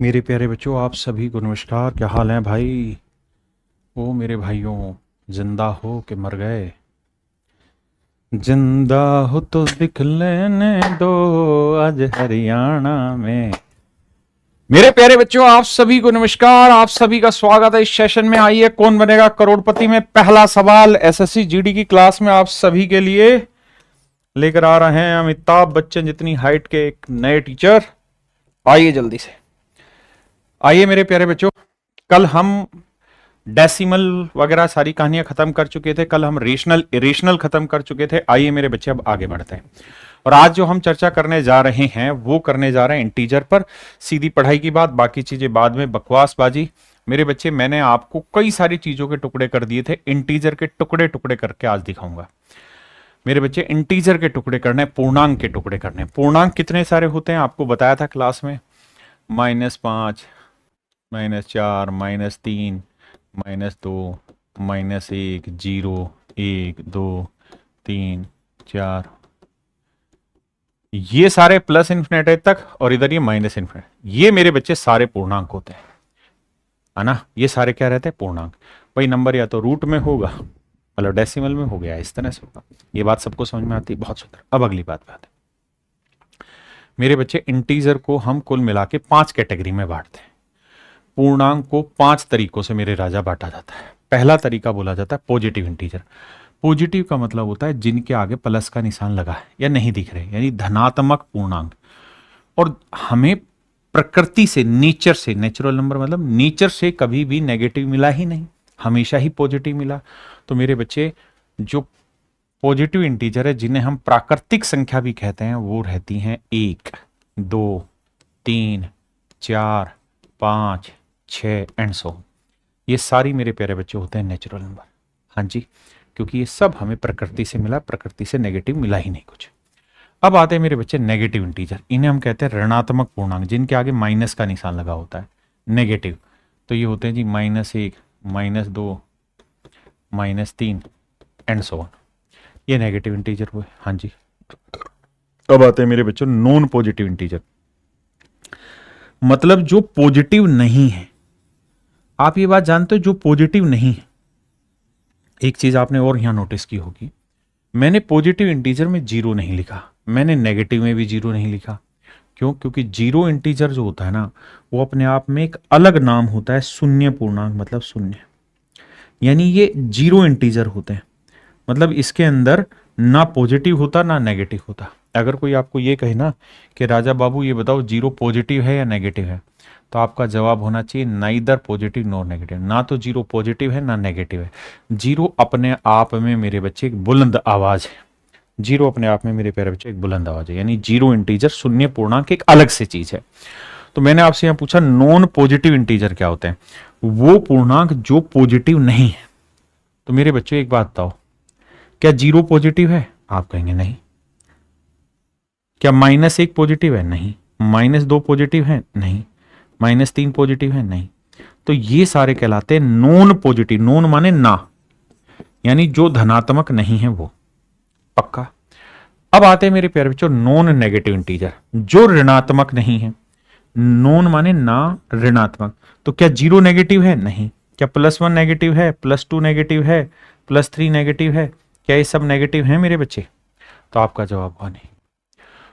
मेरे प्यारे बच्चों, आप सभी को नमस्कार। क्या हाल है भाई? ओ मेरे भाइयों, जिंदा हो कि मर गए? जिंदा हो तो दिख लेने दो आज हरियाणा में। मेरे प्यारे बच्चों, आप सभी को नमस्कार। आप सभी का स्वागत है इस सेशन में। आइए, कौन बनेगा करोड़पति में पहला सवाल एसएससी जीडी की क्लास में आप सभी के लिए लेकर आ रहे हैं अमिताभ बच्चन जितनी हाइट के एक नए टीचर। आइए जल्दी से। आइए मेरे प्यारे बच्चों, कल हम डेसिमल वगैरह सारी कहानियां खत्म कर चुके थे। कल हम रेशनल इरेशनल खत्म कर चुके थे। आइए मेरे बच्चे, अब आगे बढ़ते हैं। और आज जो हम चर्चा करने जा रहे हैं वो करने जा रहे हैं इंटीजर पर। सीधी पढ़ाई की बात, बाकी चीजें बाद में, बकवासबाजी। मेरे बच्चे, मैंने आपको कई सारी चीजों के टुकड़े कर दिए थे, इंटीजर के टुकड़े टुकड़े करके आज दिखाऊंगा। मेरे बच्चे, इंटीजर के टुकड़े करने, पूर्णांक के टुकड़े करने। पूर्णांक कितने सारे होते हैं आपको बताया था क्लास में। -5, -4, -3, -2, -1, 0, 1, 2, 3, 4। ये सारे प्लस इन्फिनेट तक, और इधर ये माइनस इन्फिनेट। ये मेरे बच्चे सारे पूर्णांक होते हैं, है ना। ये सारे क्या रहते हैं? पूर्णांक। भाई नंबर या तो रूट में होगा, मतलब डेसिमल में हो गया, इस तरह से होगा। ये बात सबको समझ में आती है? बहुत सुंदर। अब अगली बात है मेरे बच्चे, इंटीजर को हम कुल मिला के 5 कैटेगरी में बांटते हैं। पूर्णांक को 5 तरीकों से मेरे राजा बांटा जाता है। पहला तरीका बोला जाता है पॉजिटिव इंटीजर। पॉजिटिव का मतलब होता है जिनके आगे प्लस का निशान लगा है या नहीं दिख रहे, यानी धनात्मक पूर्णांक। और हमें प्रकृति से, नेचर से, नेचुरल नंबर मतलब नेचर से कभी भी नेगेटिव मिला ही नहीं, हमेशा ही पॉजिटिव मिला। तो मेरे बच्चे, जो पॉजिटिव इंटीजर है, जिन्हें हम प्राकृतिक संख्या भी कहते हैं, वो रहती हैं 1, 2, 3, 4, 5, 6 एंड सो। ये सारी मेरे प्यारे बच्चे होते हैं नेचुरल नंबर। हाँ जी, क्योंकि ये सब हमें प्रकृति से मिला, प्रकृति से नेगेटिव मिला ही नहीं कुछ। अब आते हैं मेरे बच्चे नेगेटिव इंटीजर। इन्हें हम कहते हैं ऋणात्मक पूर्णांक, जिनके आगे माइनस का निशान लगा होता है, नेगेटिव। तो ये होते हैं जी -1, -2, -3 एंड सो ऑन। ये नेगेटिव इंटीजर हुए। हाँ जी। अब आते हैं मेरे बच्चों नॉन पॉजिटिव इंटीजर, मतलब जो पॉजिटिव नहीं है। आप ये बात जानते हो, जो पॉजिटिव नहीं है। एक चीज आपने और यहां नोटिस की होगी, मैंने पॉजिटिव इंटीजर में 0 नहीं लिखा, मैंने नेगेटिव में भी 0 नहीं लिखा। क्यों? क्योंकि 0 इंटीजर जो होता है ना, वो अपने आप में एक अलग नाम होता है, शून्य पूर्णांक, मतलब शून्य। यानी ये 0 इंटीजर होते हैं, मतलब इसके अंदर ना पॉजिटिव होता ना नेगेटिव होता। अगर कोई आपको ये कहे ना कि राजा बाबू ये बताओ 0 पॉजिटिव है या नेगेटिव है, तो आपका जवाब होना चाहिए नाइदर पॉजिटिव नॉर नेगेटिव। ना तो 0 पॉजिटिव है ना नेगेटिव है। 0 अपने आप में मेरे बच्चे एक बुलंद आवाज है। 0 अपने आप में मेरे प्यारे बच्चे एक बुलंद आवाज है, यानी 0 इंटीजर, शून्य पूर्णांक, एक अलग से चीज है। तो मैंने आपसे यहां पूछा नॉन पॉजिटिव इंटीजर क्या होते हैं? वो पूर्णांक जो पॉजिटिव नहीं है। तो मेरे बच्चों एक बात बताओ, क्या 0 पॉजिटिव है? आप कहेंगे नहीं। क्या -1 पॉजिटिव है? नहीं। -2 पॉजिटिव है? नहीं। -3 पॉजिटिव है? नहीं। तो ये सारे कहलाते हैं नॉन पॉजिटिव। नॉन माने ना, यानी जो धनात्मक नहीं है वो। पक्का? अब आते हैं मेरे प्यारे बच्चों नॉन नेगेटिव इंटीजर, जो ऋणात्मक नहीं है। नॉन माने ना, ऋणात्मक। तो क्या 0 नेगेटिव है? नहीं। क्या +1 नेगेटिव है? +2 नेगेटिव है? +3 नेगेटिव है? क्या ये सब नेगेटिव है मेरे बच्चे? तो आपका जवाब हुआ नहीं।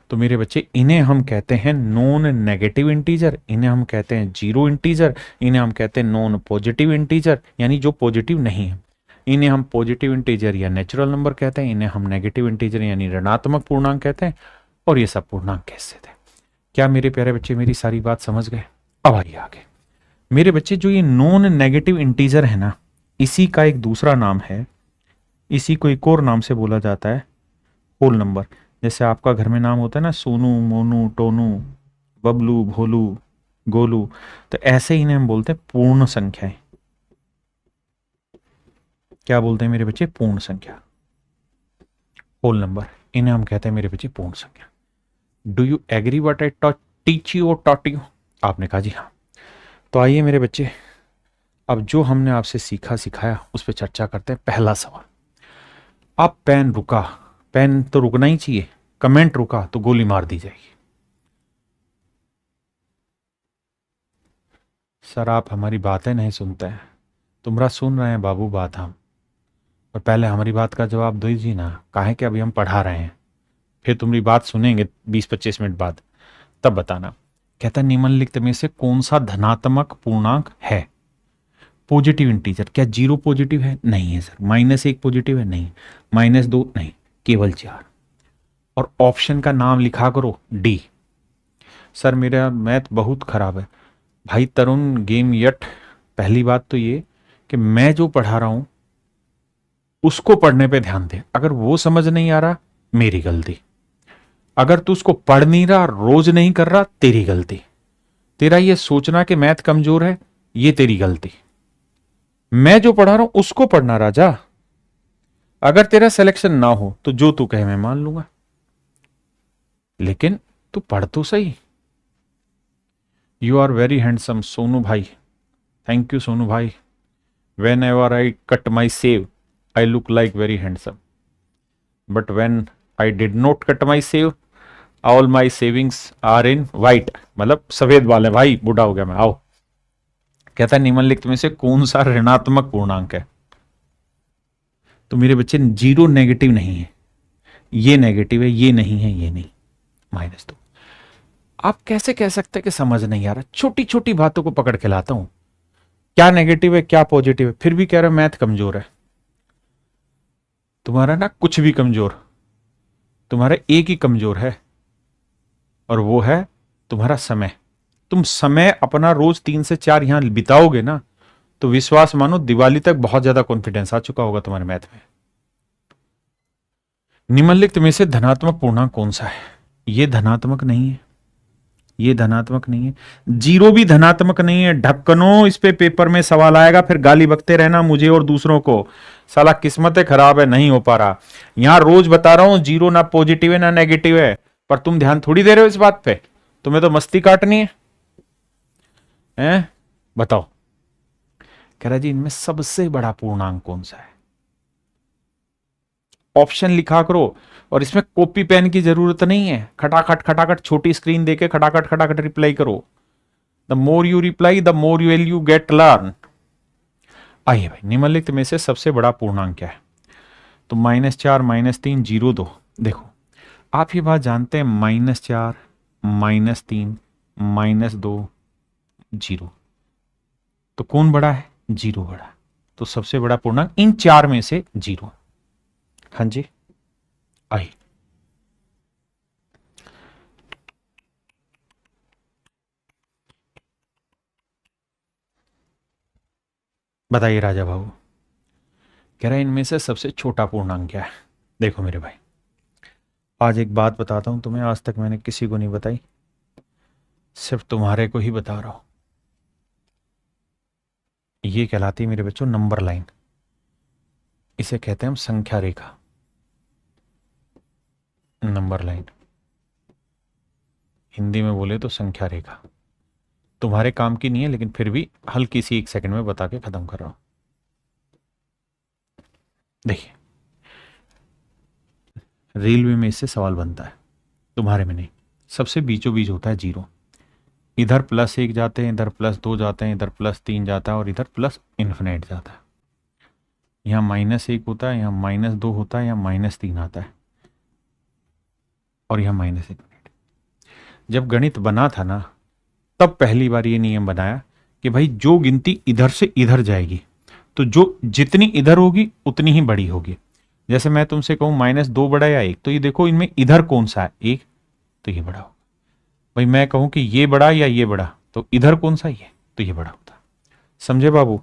तो मेरे बच्चे, इन्हें हम कहते हैं नॉन नेगेटिव इंटीजर, इन्हें हम कहते हैं 0 इंटीजर, इन्हें हम कहते हैं नॉन पॉजिटिव इंटीजर, यानी जो पॉजिटिव नहीं है। इन्हें हम पॉजिटिव इंटीजर या नेचुरल नंबर कहते हैं, इन्हें हम नेगेटिव इंटीजर यानी ऋणात्मक पूर्णांक कहते हैं। और ये सब पूर्णांक कैसे थे? क्या मेरे प्यारे बच्चे मेरी सारी बात समझ गए? अब आइए आगे। मेरे बच्चे, जो ये नॉन नेगेटिव इंटीजर है ना, इसी का एक दूसरा नाम है, इसी को एक और नाम से बोला जाता है होल नंबर। जैसे आपका घर में नाम होता है ना, सोनू, मोनू, टोनू, बबलू, भोलू, गोलू, तो ऐसे ही इन्हें हम बोलते हैं पूर्ण संख्याएं। क्या बोलते हैं मेरे बच्चे? पूर्ण संख्या, होल नंबर। इन्हें हम कहते हैं मेरे बच्चे पूर्ण संख्या। Do you agree what I teach you और टॉट यू? आपने कहा जी हाँ। तो आइए मेरे बच्चे, अब जो हमने आपसे सीखा सिखाया उस पर चर्चा करते हैं। पहला सवाल, अब पेन रुका, पेन तो रुकना ही चाहिए, कमेंट रुका तो गोली मार दी जाएगी। सर आप हमारी बातें नहीं सुनते हैं। तुम्हारा सुन रहे हैं बाबू बात हम, और पहले हमारी बात का जवाब दो दीजिए ना। काहे कि अभी हम पढ़ा रहे हैं, फिर तुम्हारी बात सुनेंगे 20-25 मिनट बाद, तब बताना। कहता है निम्नलिखित में से कौन सा धनात्मक पूर्णांक है? Positive integer. क्या 0 पॉजिटिव है? नहीं है सर। -1 पॉजिटिव है? नहीं। -2 नहीं, केवल 4। और ऑप्शन का नाम लिखा करो डी। सर मेरा मैथ बहुत खराब है। भाई तरुण गेम यट, पहली बात तो ये कि मैं जो पढ़ा रहा हूं उसको पढ़ने पे ध्यान दे। अगर वो समझ नहीं आ रहा, मेरी गलती। अगर तू उसको पढ़ नहीं रहा, रोज नहीं कर रहा, तेरी गलती। तेरा ये सोचना कि मैथ कमजोर है, ये तेरी गलती। मैं जो पढ़ा रहा हूं उसको पढ़ना राजा। अगर तेरा सिलेक्शन ना हो तो जो तू कहे मैं मान लूंगा, लेकिन तू पढ़ तो सही। You are very handsome Sonu भाई। थैंक यू सोनू भाई। Whenever I cut my shave I look like very handsome, but when I did not cut my shave all my savings are in white. मतलब सफेद बाल है भाई, बूढ़ा हो गया मैं। आओ। कहता है निम्नलिखित में से कौन सा ऋणात्मक पूर्णांक है? तो मेरे बच्चे 0 नेगेटिव नहीं है, ये नेगेटिव है, ये नहीं है, ये नहीं। -2। आप कैसे कह सकते हैं कि समझ नहीं आ रहा? छोटी छोटी बातों को पकड़ के लाता हूं, क्या नेगेटिव है क्या पॉजिटिव है, फिर भी कह रहे हो मैथ कमजोर है। तुम्हारा ना कुछ भी कमजोर, तुम्हारा एक ही कमजोर है, और वो है तुम्हारा समय। तुम समय अपना रोज 3 से 4 यहां बिताओगे ना, तो विश्वास मानो दिवाली तक बहुत ज्यादा कॉन्फिडेंस आ चुका होगा तुम्हारे मैथ में। निम्नलिखित में से धनात्मक पूर्णांक कौन सा है? ये धनात्मक नहीं है, ये धनात्मक नहीं है, 0 भी धनात्मक नहीं है। ढक्कनो, इस पे पेपर में सवाल आएगा, फिर गाली बकते रहना मुझे और दूसरों को। साला किस्मतें खराब है, नहीं हो पा रहा। यहां रोज बता रहा हूं 0 ना पॉजिटिव है ना नेगेटिव है, पर तुम ध्यान थोड़ी दे रहे हो इस बात पे। तुम्हें तो मस्ती काटनी है, हैं? बताओ। कह रहा जी इनमें सबसे बड़ा पूर्णांक कौन सा है? ऑप्शन लिखा करो, और इसमें कॉपी पेन की जरूरत नहीं है। खटाखट खटाखट छोटी स्क्रीन देके खटाखट खटाखट रिप्लाई करो। The more you reply the more you will you get learn. आइए भाई, निम्नलिखित में से सबसे बड़ा पूर्णांक क्या है? तो -4 -3 0 2। देखो आप ये बात जानते हैं, -4 -3 -2 0, तो कौन बड़ा है? 0 बड़ा। तो सबसे बड़ा पूर्णांक इन 4 में से 0। हाँ जी, आई। बताइए राजा बाबू। कह रहा है इनमें से सबसे छोटा पूर्णांक क्या है? देखो मेरे भाई, आज एक बात बताता हूं तुम्हें, आज तक मैंने किसी को नहीं बताई, सिर्फ तुम्हारे को ही बता रहा हूं। ये कहलाती है मेरे बच्चों नंबर लाइन। इसे कहते हैं हम संख्या रेखा, नंबर लाइन। हिंदी में बोले तो संख्या रेखा। तुम्हारे काम की नहीं है, लेकिन फिर भी हल्की सी 1 सेकंड में बता के खत्म कर रहा हूं। देखिए, रेलवे में इससे सवाल बनता है, तुम्हारे में नहीं। सबसे बीचों बीच होता है 0। इधर +1 जाते हैं, इधर +2 जाते हैं, इधर +3 जाता है, और इधर प्लस इन्फिनिट जाता है। यहाँ -1 होता है, यहाँ -2 होता है, यहाँ -3 आता है, और यहाँ -1। जब गणित बना था ना, तब पहली बार ये नियम बनाया कि भाई जो गिनती इधर से इधर जाएगी, तो जो जितनी इधर होगी उतनी ही बड़ी होगी। जैसे मैं तुमसे कहूं -2 बड़ा या 1, तो ये देखो इनमें इधर कौन सा है? 1, तो ये बड़ा होगा। भाई मैं कहूं कि ये बड़ा या ये बड़ा, तो इधर कौन सा? ये, तो ये बड़ा होता। समझे बाबू?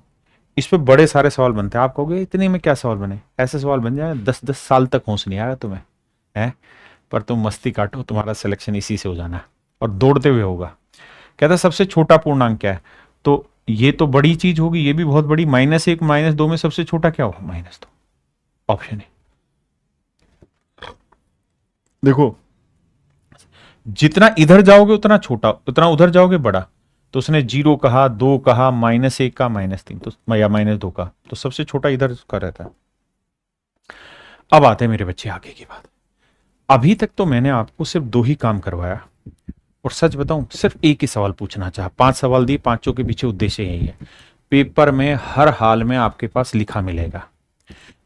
इस पे बड़े सारे सवाल बनते हैं। आप कहोगे इतने में क्या सवाल बने? ऐसे सवाल बन जाए 10-10 साल तक होश नहीं आएगा तुम्हें, है? पर तुम मस्ती काटो, तुम्हारा सिलेक्शन इसी से हो जाना है, और दौड़ते हुए होगा। कहता सबसे छोटा पूर्णांक क्या है? तो ये तो बड़ी चीज होगी, ये भी बहुत बड़ी। -1 -2 में सबसे छोटा क्या होगा? -2। ऑप्शन है। देखो, जितना इधर जाओगे उतना छोटा, उतना उधर जाओगे बड़ा। तो उसने 0 कहा, 2 कहा, -1 का, -3 तो या -2 का, तो सबसे छोटा इधर का रहता है। अब आते हैं मेरे बच्चे आगे की बात। अभी तक तो मैंने आपको सिर्फ 2 ही काम करवाया, और सच बताऊं सिर्फ एक ही सवाल पूछना चाहा, 5 सवाल दिए, पांचों के पीछे उद्देश्य यही है, पेपर में हर हाल में आपके पास लिखा मिलेगा,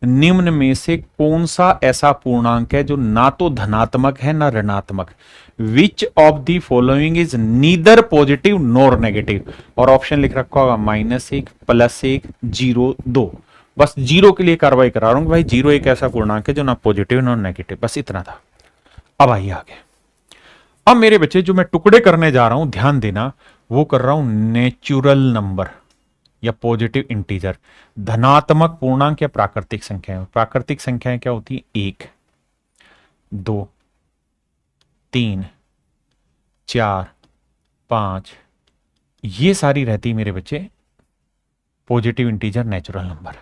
निम्न में से कौन सा ऐसा पूर्णांक है जो ना तो धनात्मक है ना ऋणात्मक, विच of the following is neither positive nor negative, और ऑप्शन लिख रखा होगा -1, +1, 0, 2। बस जीरो के लिए कार्रवाई करा रहा हूं भाई, जीरो एक ऐसा पूर्णांक है जो ना पॉजिटिव ना नेगेटिव, बस इतना था। अब आइए आगे। अब मेरे बच्चे जो मैं टुकड़े करने जा रहा हूं, ध्यान देना, वो कर रहा हूं नेचुरल नंबर या पॉजिटिव इंटीजर, धनात्मक पूर्णांक या प्राकृतिक संख्याएं। प्राकृतिक संख्याएं क्या होती है? 1, 2, 3, 4, 5, ये सारी रहती मेरे बच्चे पॉजिटिव इंटीजर नेचुरल नंबर।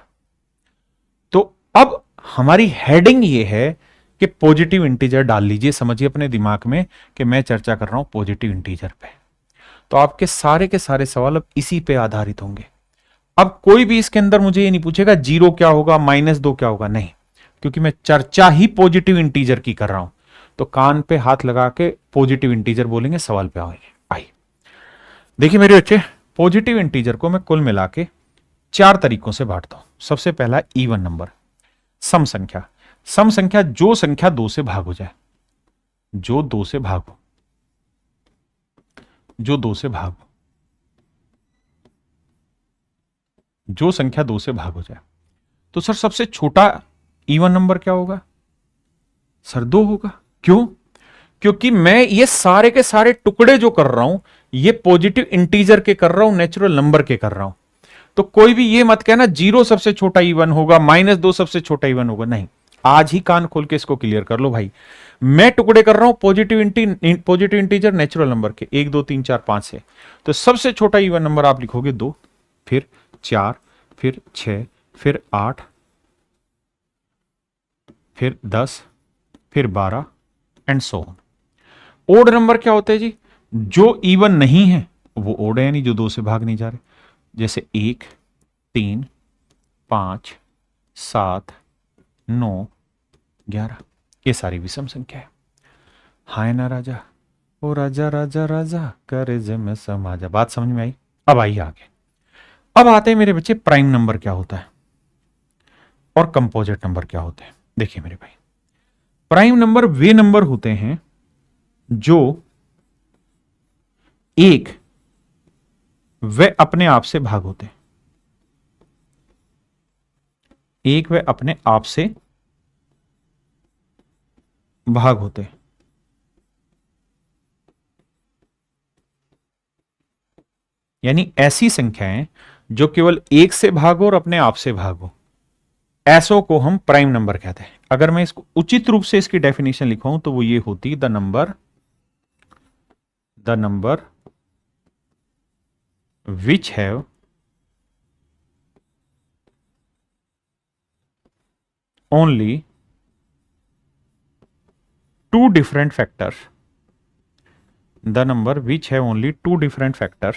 तो अब हमारी हेडिंग ये है कि पॉजिटिव इंटीजर डाल लीजिए, समझिए अपने दिमाग में कि मैं चर्चा कर रहा हूं पॉजिटिव इंटीजर पे। तो आपके सारे के सारे सवाल अब इसी पे आधारित होंगे। अब कोई भी इसके अंदर मुझे ये नहीं पूछेगा 0 क्या होगा, -2 क्या होगा, नहीं, क्योंकि मैं चर्चा ही पॉजिटिव इंटीजर की कर रहा हूं। तो कान पे हाथ लगा के पॉजिटिव इंटीजर बोलेंगे, सवाल पे आएंगे। आइए देखिए मेरे बच्चे, पॉजिटिव इंटीजर को मैं कुल मिला के 4 तरीकों से बांटता हूं। सबसे पहला इवन नंबर, सम संख्या। सम संख्या जो संख्या 2 से भाग हो जाए, जो 2 से भाग हो, जो 2 से भाग हो, जो संख्या 2 से भाग हो जाए। तो सर सबसे छोटा इवन नंबर क्या होगा? सर 2 होगा। क्यों? क्योंकि मैं ये सारे के सारे टुकड़े जो कर रहा हूं, ये पॉजिटिव इंटीजर के कर रहा हूं, नेचुरल नंबर के कर रहा हूं। तो कोई भी ये मत कहना 0 सबसे छोटा इवन होगा, -2 सबसे छोटा इवन होगा, नहीं। आज ही कान खोल के इसको क्लियर कर लो भाई। मैं टुकड़े कर रहा हूं पॉजिटिव इंटीजर नेचुरल नंबर के, 1, 2, 3, 4, 5 से। तो सबसे छोटा इवन नंबर आप लिखोगे 2, फिर 4, फिर 6, फिर 8, फिर 10, फिर 12 and so on. Odd number क्या होते हैं जी? जो इवन नहीं है वो ओड है, यानी जो 2 से भाग नहीं जा रहे, जैसे 1, 3, 5, 7, 9, 11, ये सारी विषम संख्या है। हाय ना राजा, ओ राजा राजा राजा करे में समाजा। बात समझ में आई? अब आइए आगे। अब आते हैं मेरे बच्चे प्राइम नंबर क्या होता है और कंपोजिट नंबर क्या होते हैं। देखिए मेरे भाई, प्राइम नंबर वे नंबर होते हैं जो एक वे अपने आप से भाग होते हैं, एक वे अपने आप से भाग होते हैं। यानी ऐसी संख्याएं जो केवल एक से भागो और अपने आप से भागो, ऐसों को हम प्राइम नंबर कहते हैं। अगर मैं इसको उचित रूप से इसकी डेफिनेशन लिखाऊं तो वो ये होती, the number which have only 2 different factors, the number which have only 2 different factors,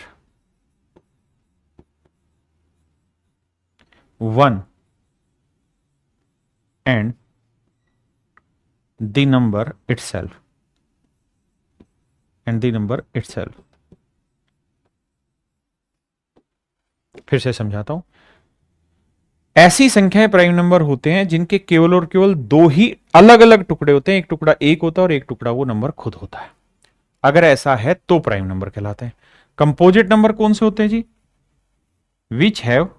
1 and the number itself, and the number itself। फिर से समझाता हूं। ऐसी संख्याएं प्राइम नंबर होते हैं जिनके केवल और केवल 2 ही अलग अलग टुकड़े होते हैं, एक टुकड़ा 1 होता है और एक टुकड़ा वो नंबर खुद होता है। अगर ऐसा है तो प्राइम नंबर कहलाते हैं। कंपोजिट नंबर कौन से होते हैं जी? Which have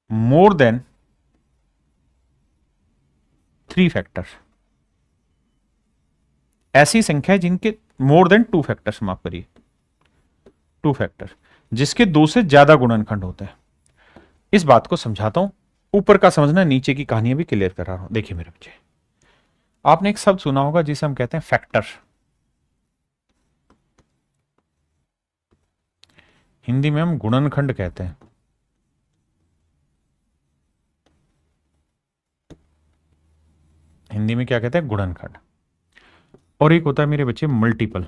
more than 3 factors. ऐसी संख्या जिनके मोर देन 2 फैक्टर्स, माफ करिए 2 फैक्टर, जिसके 2 से ज्यादा गुणनखंड होते हैं। इस बात को समझाता हूं, ऊपर का समझना, नीचे की कहानियां भी क्लियर करा रहा हूं। देखिए मेरे बच्चे, आपने एक शब्द सुना होगा जिसे हम कहते हैं फैक्टर। हिंदी में हम गुणनखंड कहते हैं। हिंदी में क्या कहते हैं? गुणनखंड। और एक होता है मेरे बच्चे मल्टीपल,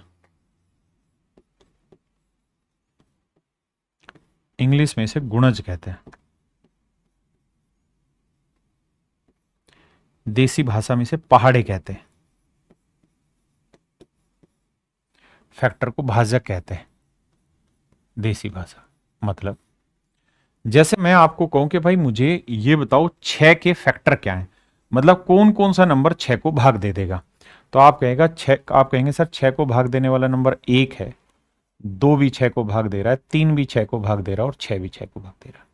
इंग्लिश में इसे गुणज कहते हैं। देसी भाषा में इसे पहाड़े कहते हैं, फैक्टर को भाजक कहते हैं देसी भाषा। मतलब जैसे मैं आपको कहूं कि भाई मुझे ये बताओ 6 के फैक्टर क्या है, मतलब कौन कौन सा नंबर 6 को भाग दे देगा, तो आप कहेंगे सर 6 को भाग देने वाला नंबर 1 है, 2 भी 6 को भाग दे रहा है, 3 भी 6 को भाग दे रहा है और 6 भी 6 को भाग दे रहा है,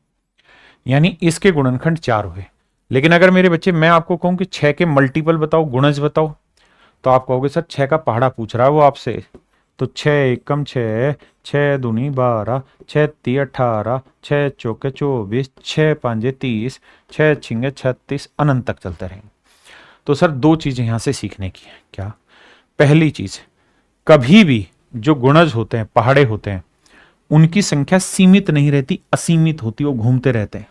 यानी इसके गुणनखंड 4 हुए। लेकिन अगर मेरे बच्चे मैं आपको कहूं कि 6 के मल्टीपल बताओ, गुणज बताओ, तो आप कहोगे सर 6 का पहाड़ा पूछ रहा है वो आपसे, तो 6 एकम 6, 6 दूनी 12, 6 ती 18, 6 चौके 24, 6 पांजे 30, 6 छिंगे 36, अनंत तक चलते रहेंगे। तो सर दो चीजें यहां से सीखने की है। क्या? पहली चीज, कभी भी जो गुणज होते हैं, पहाड़े होते हैं, उनकी संख्या सीमित नहीं रहती, असीमित होती, वो घूमते रहते हैं,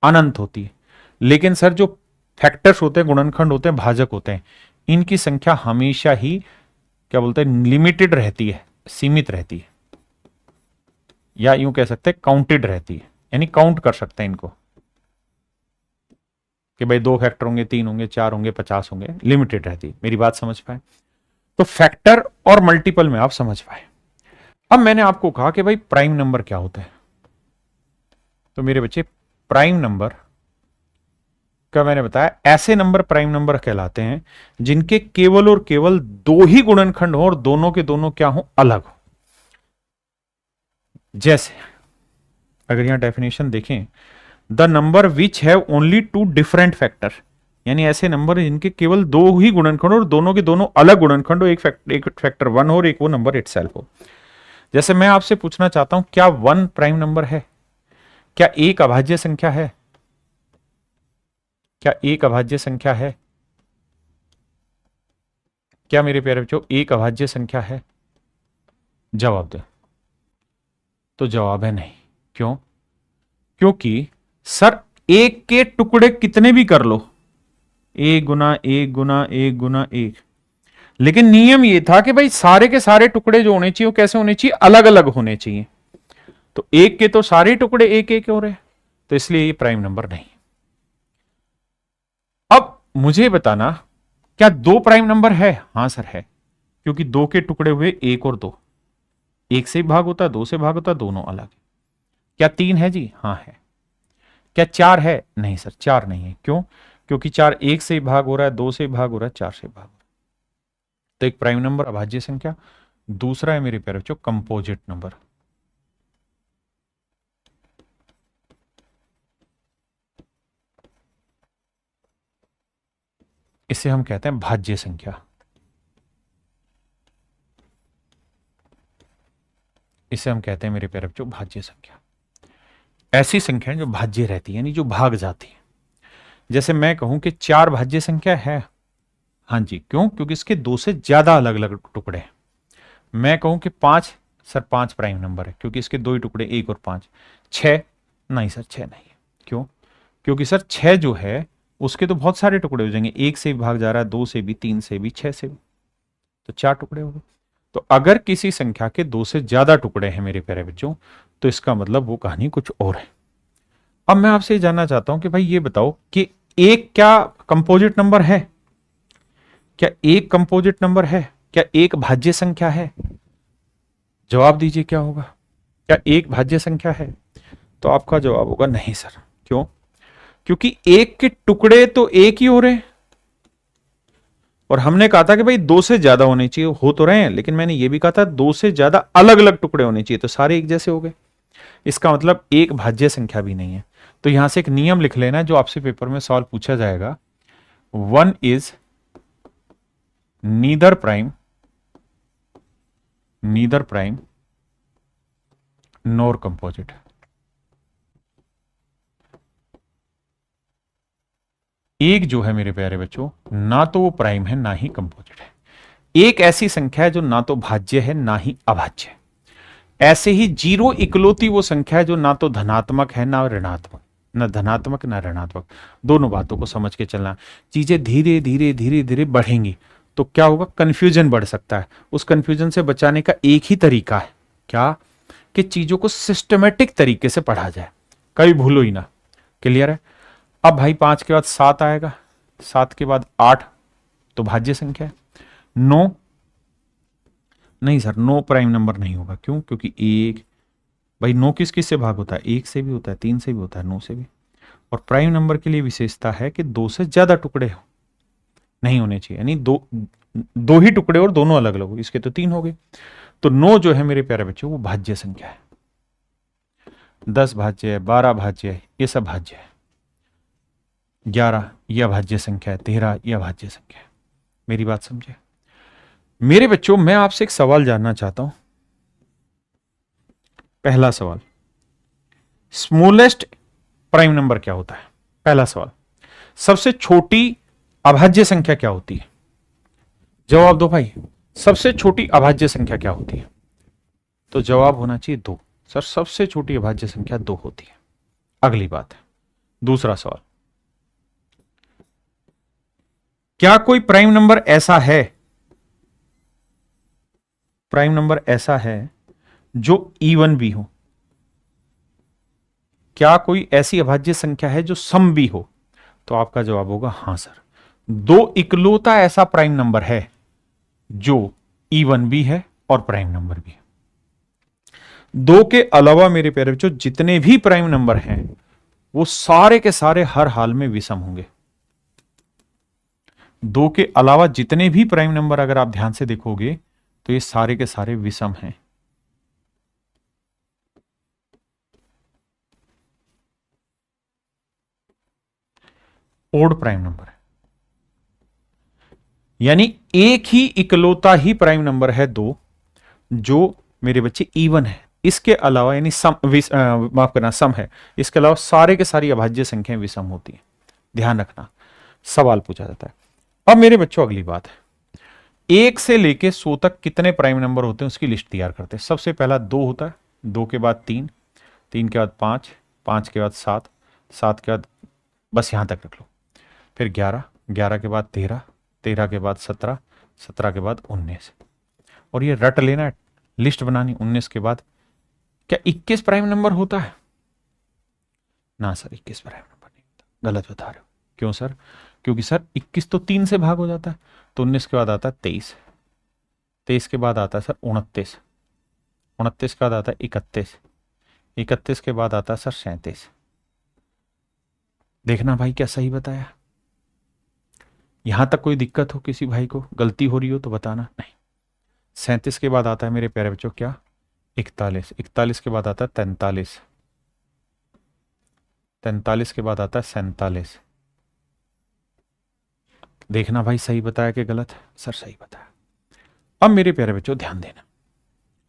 अनंत होती है। लेकिन सर जो फैक्टर्स होते हैं, गुणनखंड होते हैं, भाजक होते हैं, इनकी संख्या हमेशा ही क्या बोलते हैं, लिमिटेड रहती है, सीमित रहती है, या यूं कह सकते हैं काउंटेड रहती है, यानी काउंट कर सकते हैं इनको कि भाई 2 फैक्टर होंगे, 3 होंगे, 4 होंगे, 50 होंगे, लिमिटेड रहती है। मेरी बात समझ पाए? तो फैक्टर और मल्टीपल में आप समझ पाए। अब मैंने आपको कहा कि भाई प्राइम नंबर क्या होता है, तो मेरे बच्चे प्राइम नंबर का मैंने बताया ऐसे नंबर प्राइम नंबर कहलाते हैं जिनके केवल और केवल 2 ही गुणनखंड हो और दोनों के दोनों क्या हो, अलग हो। जैसे अगर यहां डेफिनेशन देखें, the number which have only 2 different factor, यानी ऐसे नंबर जिनके केवल 2 ही गुणनखंड और दोनों के दोनों अलग गुणनखंड हो, एक फैक्टर 1 हो और एक वो नंबर इटसेल्फ हो। जैसे मैं आपसे पूछना चाहता हूं, क्या 1 प्राइम नंबर है? क्या 1 अभाज्य संख्या है? क्या 1 अभाज्य संख्या है? क्या मेरे प्यारे बच्चों 1 अभाज्य संख्या है? जवाब दे। तो जवाब है नहीं। क्यों? क्योंकि सर 1 के टुकड़े कितने भी कर लो, 1 गुना 1 गुना 1 गुना 1, लेकिन नियम ये था कि भाई सारे के सारे टुकड़े जो होने चाहिए वो कैसे होने चाहिए, अलग अलग होने चाहिए। तो 1 के तो सारे टुकड़े 1 1 हो रहे, तो इसलिए ये प्राइम नंबर नहीं। अब मुझे बताना, क्या 2 प्राइम नंबर है? हां सर है, क्योंकि 2 के टुकड़े हुए 1 और 2, 1 से भाग होता, 2 से भाग होता, दोनों अलग है। क्या 3 है जी? हां है। क्या 4 है? नहीं सर 4 नहीं है। क्यों? क्योंकि 4 1 से भाग हो रहा है, 2 से भाग हो रहा है, 4 से भाग हो रहा है। तो एक प्राइम नंबर अभाज्य संख्या, दूसरा है मेरे प्यारे बच्चों कंपोजिट नंबर। इसे हम कहते हैं भाज्य संख्या। इसे हम कहते हैं मेरे प्यारे बच्चों भाज्य संख्या। ऐसी संख्याएं जो भाज्य रहती है, यानी जो भाग जाती है। जैसे मैं कहूं कि 4 भाज्य संख्या है, हां जी। क्यों? क्योंकि इसके 2 से ज्यादा अलग अलग टुकड़े हैं। मैं कहूं कि 5, सर 5 प्राइम नंबर है, क्योंकि इसके 2 ही टुकड़े 1 और 5। 6, नहीं सर 6 नहीं है। क्यों? क्योंकि सर 6 जो है उसके तो बहुत सारे टुकड़े हो जाएंगे, 1 से भी भाग जा रहा है, 2 से भी, 3 से भी, 6 से भी, तो 4 टुकड़े हो गए। तो अगर किसी संख्या के 2 से ज्यादा टुकड़े हैं मेरे प्यारे बच्चों, तो इसका मतलब वो कहानी कुछ और है। अब मैं आपसे जानना चाहता हूं कि भाई ये बताओ कि 1 क्या कंपोजिट नंबर है? क्या 1 कंपोजिट नंबर है? क्या 1 भाज्य संख्या है? जवाब दीजिए क्या होगा? क्या 1 भाज्य संख्या है? तो आपका जवाब होगा नहीं सर। क्यों? क्योंकि 1 के टुकड़े तो 1 ही हो रहे हैं, और हमने कहा था कि भाई 2 से ज्यादा होने चाहिए, हो तो रहे हैं, लेकिन मैंने ये भी कहा था 2 से ज्यादा अलग अलग टुकड़े होने चाहिए, तो सारे एक जैसे हो गए। इसका मतलब 1 भाज्य संख्या भी नहीं है। तो यहां से एक नियम लिख लेना जो आपसे पेपर में सवाल पूछा जाएगा, 1 is neither prime nor composite. एक जो है मेरे प्यारे बच्चों, ना तो वो प्राइम है ना ही कंपोजिट है। एक ऐसी संख्या है जो ना तो भाज्य है ना ही अभाज्य है। ऐसे ही 0 इकलौती वो संख्या है जो ना तो धनात्मक है ना ऋणात्मक, ना धनात्मक ना ऋणात्मक। दोनों बातों को समझ के चलना। चीजें धीरे धीरे धीरे धीरे बढ़ेंगी तो क्या होगा, कंफ्यूजन बढ़ सकता है। उस कंफ्यूजन से बचाने का एक ही तरीका है, क्या? कि चीजों को सिस्टमेटिक तरीके से पढ़ा जाए, कभी भूलो ही ना। क्लियर है? अब भाई 5 के बाद 7 आएगा, 7 के बाद 8 तो भाज्य संख्या है। 9 नहीं सर, 9 प्राइम नंबर नहीं होगा। क्यों? क्योंकि 1 भाई 9 किस किस से भाग होता है? 1 से भी होता है, 3 से भी होता है, 9 से भी। और प्राइम नंबर के लिए विशेषता है कि 2 से ज्यादा टुकड़े हो नहीं होने चाहिए, यानी दो ही टुकड़े और दोनों अलग अलग हो। इसके तो 3 हो गए। तो 9 जो है मेरे प्यारे बच्चों वो भाज्य संख्या है। 10 भाज्य है, 12 भाज्य है, ये सब भाज्य है। 11 यह भाज्य संख्या है, 13 यह भाज्य संख्या है। मेरी बात समझे मेरे बच्चों? मैं आपसे एक सवाल जानना चाहता हूं। पहला सवाल, स्मॉलेस्ट प्राइम नंबर क्या होता है? पहला सवाल, सबसे छोटी अभाज्य संख्या क्या होती है? जवाब दो भाई। सबसे छोटी अभाज्य संख्या क्या होती है? तो जवाब होना चाहिए 2। सर सबसे छोटी अभाज्य संख्या 2 होती है। अगली बात है, दूसरा सवाल, क्या कोई प्राइम नंबर ऐसा है, प्राइम नंबर ऐसा है जो इवन भी हो? क्या कोई ऐसी अभाज्य संख्या है जो सम भी हो? तो आपका जवाब होगा हां सर, 2 इकलौता ऐसा प्राइम नंबर है जो इवन भी है और प्राइम नंबर भी है। 2 के अलावा मेरे प्यारे बच्चों जितने भी प्राइम नंबर हैं वो सारे के सारे हर हाल में विषम होंगे। 2 के अलावा जितने भी प्राइम नंबर अगर आप ध्यान से देखोगे तो ये सारे के सारे विषम हैं। ओड प्राइम नंबर है, यानी एक ही इकलौता ही प्राइम नंबर है 2 जो मेरे बच्चे इवन है। इसके अलावा यानी माफ करना सम है, इसके अलावा सारे के सारी अभाज्य संख्याएं विषम होती हैं। ध्यान रखना, सवाल पूछा जाता है। अब मेरे बच्चों अगली बात है, 1 से लेके 100 तक कितने प्राइम नंबर होते हैं उसकी लिस्ट तैयार करते हैं। सबसे पहला 2 होता है, 2 के बाद 3, 3 के बाद 5, 5 के बाद 7, 7 के बाद बस यहां तक रख लो। फिर 11, 11 के बाद 13, 13 के बाद 17, 17 के बाद 19। और ये रट लेना है, लिस्ट बनानी। 19 के बाद क्या 21 प्राइम नंबर होता है? ना सर, 21 प्राइम नंबर नहीं होता, गलत बता रहे हो। क्यों सर? क्योंकि सर 21 तो 3 से भाग हो जाता है। तो 19 के बाद आता है 23, 23 के बाद आता है सर 29, 29 के बाद आता है 31, 31 के बाद आता है सर 37। देखना भाई क्या सही बताया? यहां तक कोई दिक्कत हो किसी भाई को, गलती हो रही हो तो बताना। नहीं, 37 के बाद आता है मेरे प्यारे बच्चों क्या? 41, 41 के बाद आता है 43, 43 के बाद आता है 47। देखना भाई सही बताया कि गलत? सर सही बताया। अब मेरे प्यारे बच्चों ध्यान देना,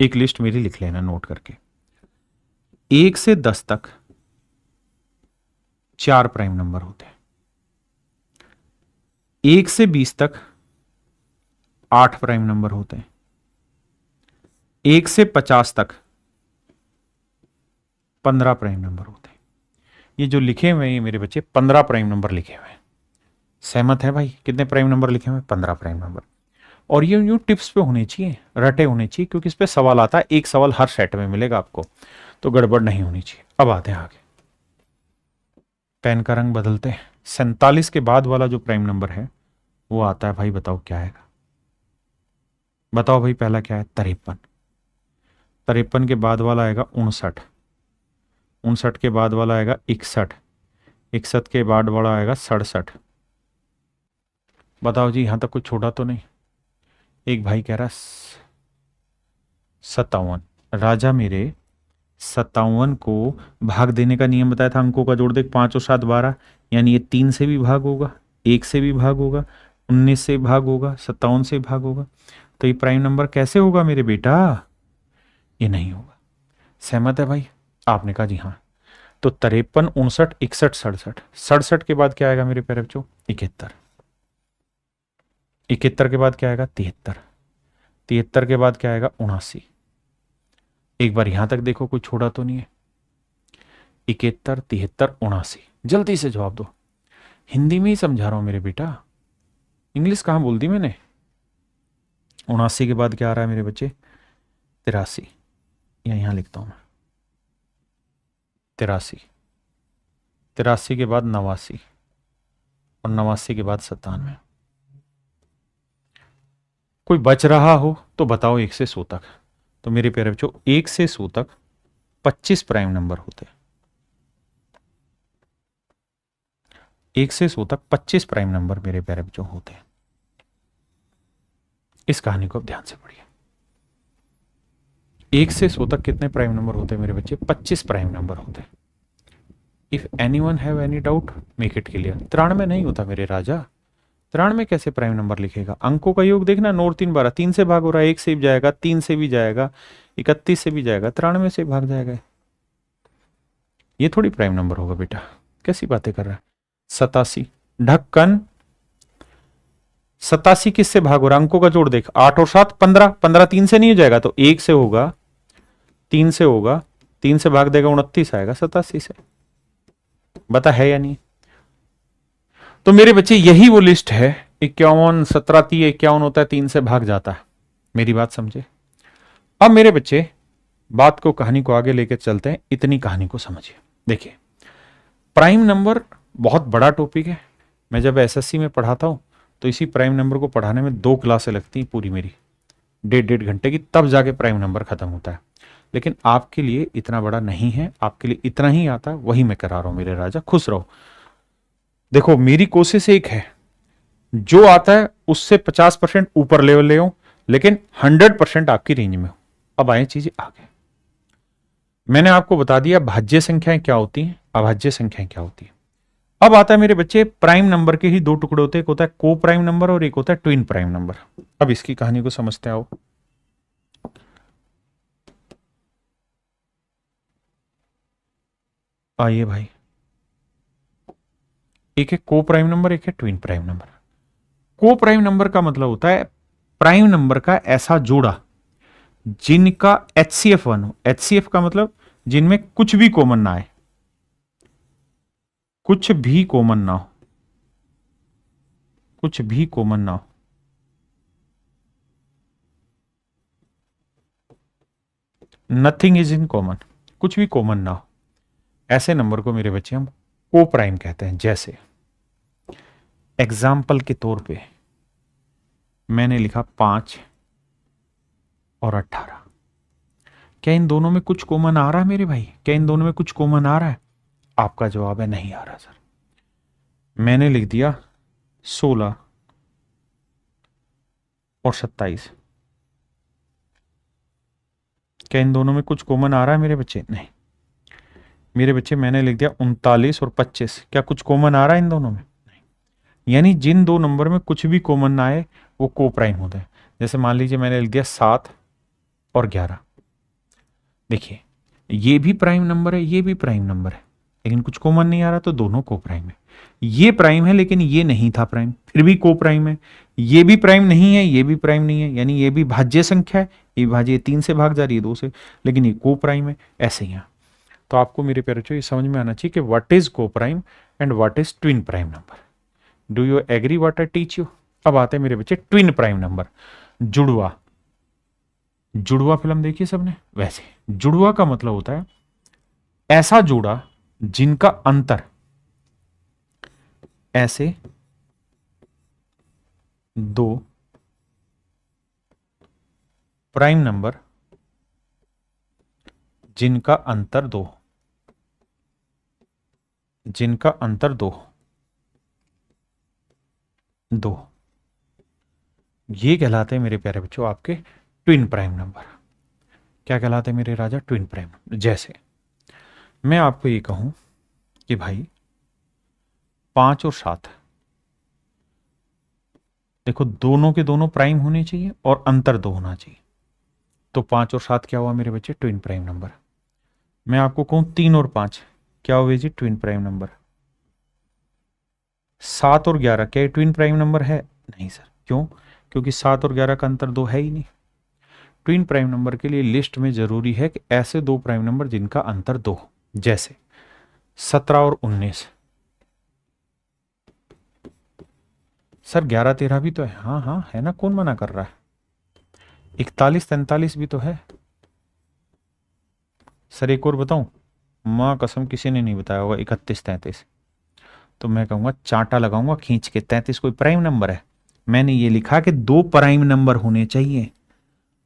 एक लिस्ट मेरी लिख लेना नोट करके। 1 से 10 तक 4 प्राइम नंबर होते हैं। 1 से 20 तक 8 प्राइम नंबर होते हैं। 1 से 50 तक 15 प्राइम नंबर होते हैं। ये जो लिखे हुए हैं मेरे बच्चे 15 प्राइम नंबर लिखे हुए हैं। सहमत है भाई? कितने प्राइम नंबर लिखे हुए हैं? 15 प्राइम नंबर। और ये यूं टिप्स पे होने चाहिए, रटे होने चाहिए, क्योंकि इस पे सवाल आता है। एक सवाल हर सेट में मिलेगा आपको, तो गड़बड़ नहीं होनी चाहिए। अब आते हैं आगे, पेन का रंग बदलते हैं। 47 के बाद वाला जो प्राइम नंबर है वो आता है भाई, बताओ क्या आएगा? बताओ भाई, पहला क्या है? 53। 53 के बाद वाला आएगा 59, 59 के बाद वाला आएगा 61, 61 के बाद वाला आएगा 67। बताओ जी, यहां तक कुछ छोटा तो नहीं? एक भाई कह रहा 57। राजा मेरे 57 को भाग देने का नियम बताया था, अंकों का जोड़ दे, 5 और 7 12, यानी ये 3 से भी भाग होगा, 1 से भी भाग होगा, 19 से भाग होगा, 57 से भाग होगा। तो ये प्राइम नंबर कैसे होगा मेरे बेटा? ये नहीं होगा। सहमत है भाई? आपने कहा जी हाँ। तो 53, 59, 61, 67, 67 के बाद क्या आएगा मेरे प्यारे बच्चों? 71, 71 के बाद क्या आएगा? 73, 73 के बाद क्या आएगा? 79। एक बार यहां तक देखो, कोई छोड़ा तो नहीं है? 71, 73, 79। जल्दी से जवाब दो। हिंदी में ही समझा रहा हूं मेरे बेटा, इंग्लिश कहां बोल दी मैंने। 79 के बाद क्या आ रहा है मेरे बच्चे? 83, या यहां लिखता हूं मैं 83, 83 के बाद 89, और 89 के बाद 97। कोई बच रहा हो तो बताओ 1 से 100 तक। तो मेरे प्यारे बच्चों 1 से 100 तक 25 प्राइम नंबर होते हैं। 1 से 100 तक 25 प्राइम नंबर मेरे प्यारे बच्चों होते हैं। इस कहानी को अब ध्यान से पढ़िए। 1 से 100 तक कितने प्राइम नंबर होते हैं मेरे बच्चे? 25 प्राइम नंबर होते हैं। If anyone have any doubt make it clear. 93 नहीं होता मेरे राजा। 93 कैसे प्राइम नंबर लिखेगा? अंकों का योग देखना, 9 और 3 12, 3 से भाग हो रहा है, 1 से भी जाएगा, 3 से भी जाएगा, 31 से भी जाएगा, 93 से भाग जाएगा। ये थोड़ी प्राइम नंबर होगा बेटा, कैसी बातें कर रहा है? 87 ढक्कन। 87 किससे भाग हो रहा है? अंकों का जोड़ देख, 8 और 7 15, 15 3 से नहीं हो जाएगा तो 1 से होगा, 3 से होगा, 3 से भाग देगा 29 आएगा 87 से। बता है या नहीं? तो मेरे बच्चे यही वो लिस्ट है। 51 17 30 51 होता है, 3 से भाग जाता है। मेरी बात समझे? अब मेरे बच्चे बात को, कहानी को आगे लेकर चलते हैं। इतनी कहानी को समझिए। देखिए प्राइम नंबर बहुत बड़ा टॉपिक है। मैं जब एसएससी में पढ़ाता हूं तो इसी प्राइम नंबर को पढ़ाने में 2 क्लासें लगती हैं पूरी मेरी, 1.5 घंटे की, तब जाके प्राइम नंबर खत्म होता है। लेकिन आपके लिए इतना बड़ा नहीं है, आपके लिए इतना ही आता है, वही मैं करा रहा हूं मेरे राजा, खुश रहो। देखो मेरी कोशिश एक है, जो आता है उससे 50% ऊपर लेवल ले आऊं, लेकिन 100% आपकी रेंज में हो। अब आए चीजें आगे। मैंने आपको बता दिया भाज्य संख्याएं क्या होती हैं, अभाज्य संख्याएं क्या होती हैं। अब आता है मेरे बच्चे, प्राइम नंबर के ही 2 टुकड़े होते हैं, एक होता है को प्राइम नंबर और एक होता है ट्विन प्राइम नंबर। अब इसकी कहानी को समझते आओ। आइए भाई, एक है को प्राइम नंबर, एक है ट्विन प्राइम नंबर। को प्राइम नंबर का मतलब होता है प्राइम नंबर का ऐसा जोड़ा जिनका HCF 1 हो। HCF का मतलब जिनमें कुछ भी कॉमन ना आए, कुछ भी कॉमन ना हो, कुछ भी कॉमन ना हो। नथिंग इज इन कॉमन, कुछ भी कॉमन ना हो, ऐसे नंबर को मेरे बच्चे हम को प्राइम कहते हैं। जैसे एग्जाम्पल के तौर पे मैंने लिखा 5 और 18। क्या इन दोनों में कुछ कॉमन आ रहा है मेरे भाई? क्या इन दोनों में कुछ कॉमन आ रहा है? आपका जवाब है नहीं आ रहा सर। मैंने लिख दिया 16 और 27। क्या इन दोनों में कुछ कॉमन आ रहा है मेरे बच्चे? नहीं मेरे बच्चे। मैंने लिख दिया 39 और 25। क्या कुछ कॉमन आ रहा है इन दोनों में? नहीं। यानी जिन 2 नंबर में कुछ भी कॉमन ना आए वो को प्राइम होता है। जैसे मान लीजिए मैंने लिख दिया 7 और 11। देखिए ये भी प्राइम नंबर है, ये भी प्राइम नंबर है, लेकिन कुछ कॉमन नहीं आ रहा, तो दोनों को प्राइम है। ये प्राइम है लेकिन ये नहीं था प्राइम, फिर भी को प्राइम है। ये भी प्राइम नहीं है, ये भी प्राइम नहीं है, यानी ये भी भाज्य संख्या है, ये भाज्य 3 से भाग जा रही है 2 से, लेकिन ये को प्राइम है। ऐसे ही। तो आपको मेरे प्यारे बच्चों ये समझ में आना चाहिए कि what is co prime and what is twin prime number. Do you agree what I teach you? अब आते हैं मेरे बच्चे ट्विन प्राइम नंबर, जुड़वा। जुड़वा फिल्म देखी सबने? वैसे जुड़वा का मतलब होता है ऐसा जोड़ा जिनका अंतर ऐसे 2 प्राइम नंबर जिनका अंतर 2, जिनका अंतर 2, ये कहलाते हैं मेरे प्यारे बच्चों आपके ट्विन प्राइम नंबर। क्या कहलाते हैं मेरे राजा? Twin prime number. जैसे मैं आपको ये कहूं कि भाई 5 और 7, देखो दोनों के दोनों प्राइम होने चाहिए और अंतर 2 होना चाहिए, तो 5 और 7 क्या हुआ मेरे बच्चे? Twin prime number. मैं आपको कहूं 3 और 5 क्या हुए जी? Twin prime number. 7 और 11 क्या ट्विन प्राइम नंबर है? नहीं सर। क्यों? क्योंकि 7 और 11 का अंतर 2 है ही नहीं। ट्विन प्राइम नंबर के लिए लिस्ट में जरूरी है कि ऐसे 2 प्राइम नंबर जिनका अंतर 2 हो। जैसे 17 और 19। सर 11 13 भी तो है। हाँ हाँ है ना, कौन मना कर रहा है? 41 43 भी तो है। सर एक और बताऊं? मां कसम किसी ने नहीं बताया होगा 31 33। तो मैं कहूंगा चांटा लगाऊंगा खींच के, 33 कोई प्राइम नंबर है? मैंने ये लिखा कि 2 प्राइम नंबर होने चाहिए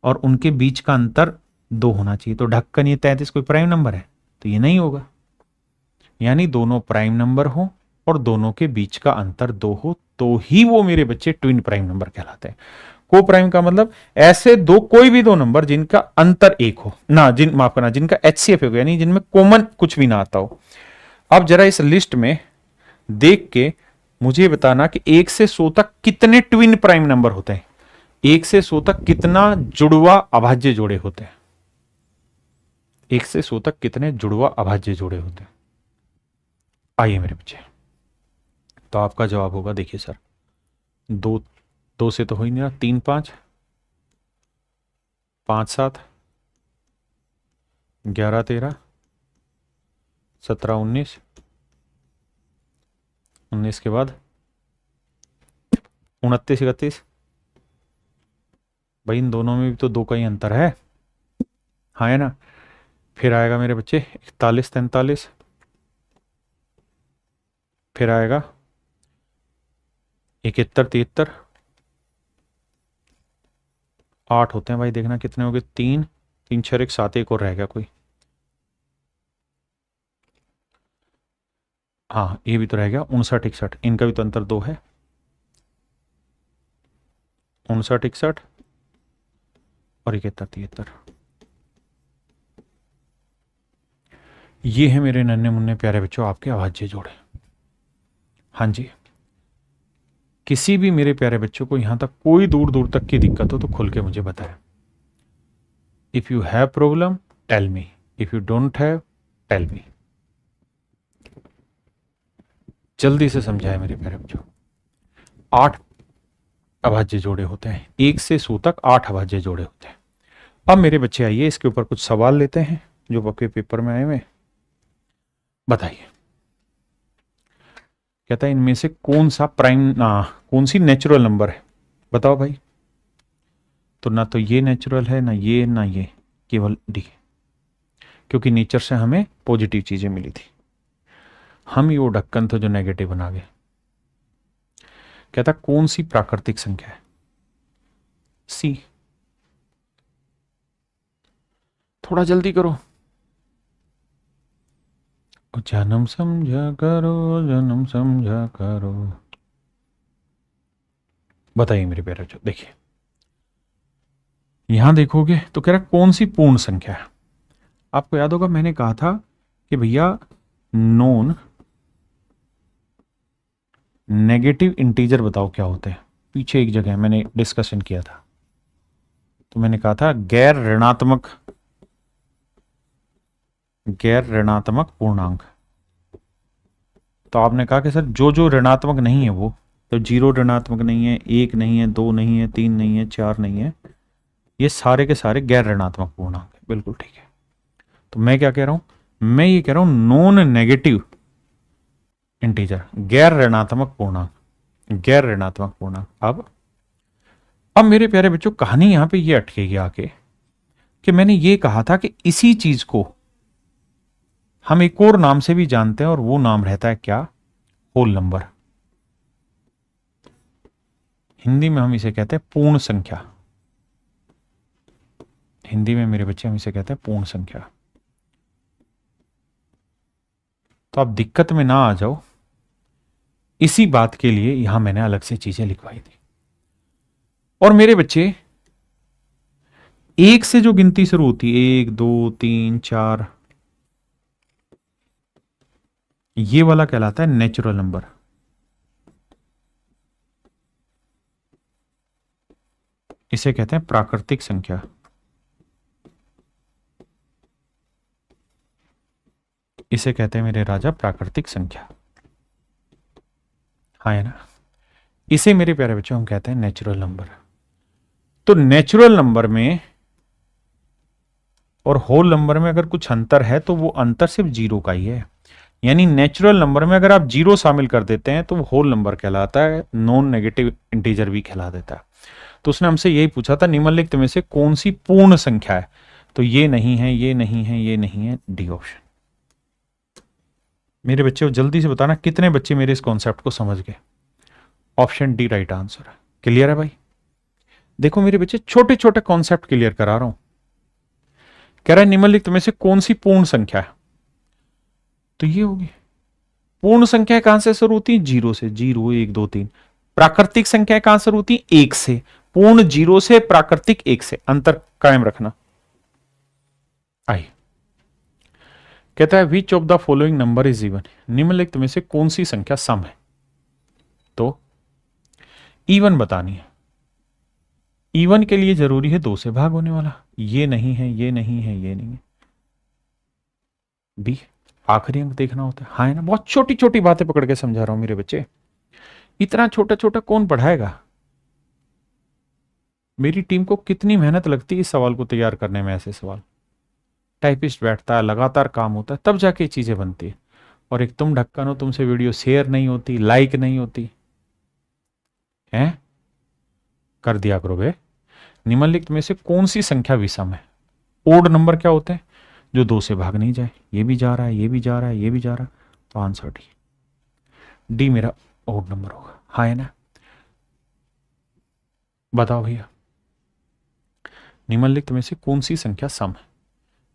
और उनके बीच का अंतर 2 होना चाहिए, तो ढक्कन ये 33 कोई प्राइम नंबर है? तो ये नहीं होगा। यानी दोनों प्राइम नंबर हो और दोनों के बीच का अंतर 2 हो तो ही वो मेरे बच्चे ट्विन प्राइम नंबर कहलाते हैं। को प्राइम का मतलब ऐसे दो, कोई भी दो नंबर जिनका अंतर 1 हो ना, माफ करना, जिनका HCF हो, यानी जिनमें कॉमन कुछ भी ना आता हो। अब जरा इस लिस्ट में देख के मुझे बताना कि 1 से 100 तक कितने ट्विन प्राइम नंबर होते हैं, 1 से 100 तक कितना जुड़वा अभाज्य जोड़े होते हैं, 1 से 100 तक कितने जुड़वा अभाज्य जोड़े होते हैं? आइए मेरे बच्चे, तो आपका जवाब होगा, देखिए सर, 2 से तो हो ही नहीं रहा, 3 5 5 7 11 13 17 19 19 के बाद 29 31। भाई इन दोनों में भी तो 2 का ही अंतर है, हाँ है ना? फिर आएगा मेरे बच्चे 41 43, फिर आएगा 71 73, 8 होते हैं भाई, देखना कितने हो गए, 3 3 6 1 7, एक और रह गया कोई, हाँ ये भी तो रह गया 59 61, इनका भी तो अंतर 2 है, 59 61 और 71 73। ये है मेरे नन्हे मुन्ने प्यारे बच्चों आपके अभाज्य जोड़े। हाँ जी, किसी भी मेरे प्यारे बच्चों को यहां तक कोई दूर दूर तक की दिक्कत हो तो खुल के मुझे बताएं। If you have problem tell me, if you don't have tell me. जल्दी से समझाए मेरे प्यारे बच्चों। 8 अभाज्य जोड़े होते हैं, 1 से 100 तक 8 अभाज्य जोड़े होते हैं। अब मेरे बच्चे आइए इसके ऊपर कुछ सवाल लेते हैं जो आपके पेपर में आए हुए। बताइए, कहता है इनमें से कौन सा कौन सी नेचुरल नंबर है, बताओ भाई। तो ना तो ये नेचुरल है, ना ये, ना ये, केवल डी, क्योंकि नेचर से हमें पॉजिटिव चीजें मिली थी, हम ये वो ढक्कन था जो नेगेटिव बना गए। कहता कौन सी प्राकृतिक संख्या है, सी। थोड़ा जल्दी करो, जन्म समझा करो, जन्म समझा करो। बताइए मेरे प्यारे बच्चों, देखिए यहां देखोगे तो कह रहा कौन सी पूर्ण संख्या है। आपको याद होगा मैंने कहा था कि भैया नॉन नेगेटिव इंटीजर बताओ क्या होते हैं, पीछे एक जगह मैंने डिस्कशन किया था, तो मैंने कहा था गैर ऋणात्मक पूर्णांक। तो आपने कहा कि सर जो जो ऋणात्मक नहीं है वो, तो 0 ऋणात्मक नहीं है, 1 नहीं है, 2 नहीं है, 3 नहीं है, 4 नहीं है, ये सारे के सारे गैर ऋणात्मक पूर्णांक है। बिल्कुल ठीक है। तो मैं क्या कह रहा हूं, मैं ये कह रहा हूं नॉन नेगेटिव इंटीजर, गैर ऋणात्मक पूर्णांक, गैर ऋणात्मक पूर्णांक। अब मेरे प्यारे बच्चों कहानी यहां पे ये अटकेगी आके कि मैंने ये कहा था कि इसी चीज को हम एक और नाम से भी जानते हैं और वो नाम रहता है क्या, होल नंबर। हिंदी में हम इसे कहते हैं पूर्ण संख्या, हिंदी में मेरे बच्चे हम इसे कहते हैं पूर्ण संख्या। तो आप दिक्कत में ना आ जाओ, इसी बात के लिए यहां मैंने अलग से चीजें लिखवाई थी। और मेरे बच्चे 1 से जो गिनती शुरू होती है, 1 2 3 4, ये वाला कहलाता है नेचुरल नंबर। इसे कहते हैं प्राकृतिक संख्या। इसे कहते हैं मेरे राजा प्राकृतिक संख्या, हाँ है ना। इसे मेरे प्यारे बच्चों हम कहते हैं नेचुरल नंबर। तो नेचुरल नंबर में और होल नंबर में अगर कुछ अंतर है तो वो अंतर सिर्फ 0 का ही है। यानी नेचुरल नंबर में अगर आप 0 शामिल कर देते हैं तो वो होल नंबर कहलाता है, नॉन नेगेटिव इंटीजर भी कहला देता है। तो उसने हमसे यही पूछा था निम्नलिखित में से कौन सी पूर्ण संख्या है, तो ये नहीं है, ये नहीं है, ये नहीं है, डी ऑप्शन। मेरे बच्चे को जल्दी से बताना कितने बच्चे मेरे इस कॉन्सेप्ट को समझ गए। ऑप्शन डी राइट आंसर है। क्लियर है भाई? देखो मेरे बच्चे, छोटे छोटे कॉन्सेप्ट क्लियर करा रहा हूं। कह रहा है निम्नलिखित में से कौन सी पूर्ण संख्या है, तो ये होगी पूर्ण संख्या। कहां से शुरू होती है? जीरो से। जीरो, एक, दो, तीन। प्राकृतिक संख्या कहां से शुरू होती है? एक से। पूर्ण जीरो से, प्राकृतिक एक से। अंतर कायम रखना। आइए, कहता है which of the following number is even. निम्नलिखित में से कौन सी संख्या सम है? तो इवन बतानी है। इवन के लिए जरूरी है 2 से भाग होने वाला। ये नहीं है, ये नहीं है, ये नहीं है। बी, आखिरी अंक देखना होता है। हाँ है ना? बहुत छोटी छोटी बातें पकड़ के समझा रहा हूं मेरे बच्चे। इतना छोटा छोटा कौन पढ़ाएगा? मेरी टीम को कितनी मेहनत लगती है इस सवाल को तैयार करने में। ऐसे सवाल टाइपिस्ट बैठता है, लगातार काम होता है, तब जाके ये चीजें बनती है। और एक तुम ढक्कन हो, तुमसे वीडियो शेयर नहीं होती, लाइक नहीं होती है। कर दिया करो बे। निम्नलिखित में से कौन सी संख्या विषम है? ओड नंबर क्या होते हैं? जो 2 से भाग नहीं जाए। ये भी जा रहा है, ये भी जा रहा है, ये भी जा रहा है, तो आंसर डी। डी मेरा ओड नंबर होगा। हाँ है ना? बताओ भैया, निम्नलिखित में से कौन सी संख्या सम है?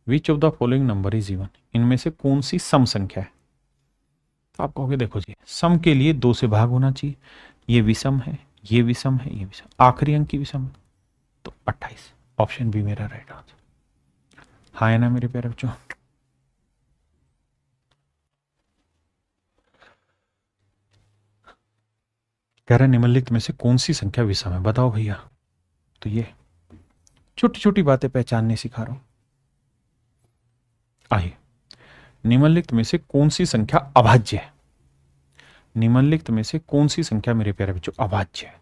Which of the following number is even. इनमें से कौन सी सम संख्या है? तो आप कहोगे देखो जी, सम के लिए 2 से भाग होना चाहिए। ये विषम है, ये विषम है, ये विषम, आखिरी अंक की विषम है, तो 28। ऑप्शन बी मेरा राइट आंसर। हाँ है ना मेरे प्यारे बच्चों? कह रहे निम्नलिखित में से कौन सी संख्या विषम है? बताओ भैया। तो ये छोटी छोटी बातें पहचानने सिखा रहा हूं। आइए, निम्नलिखित में से कौन सी संख्या अभाज्य है? निम्नलिखित में से कौन सी संख्या मेरे प्यारे बच्चों अभाज्य है?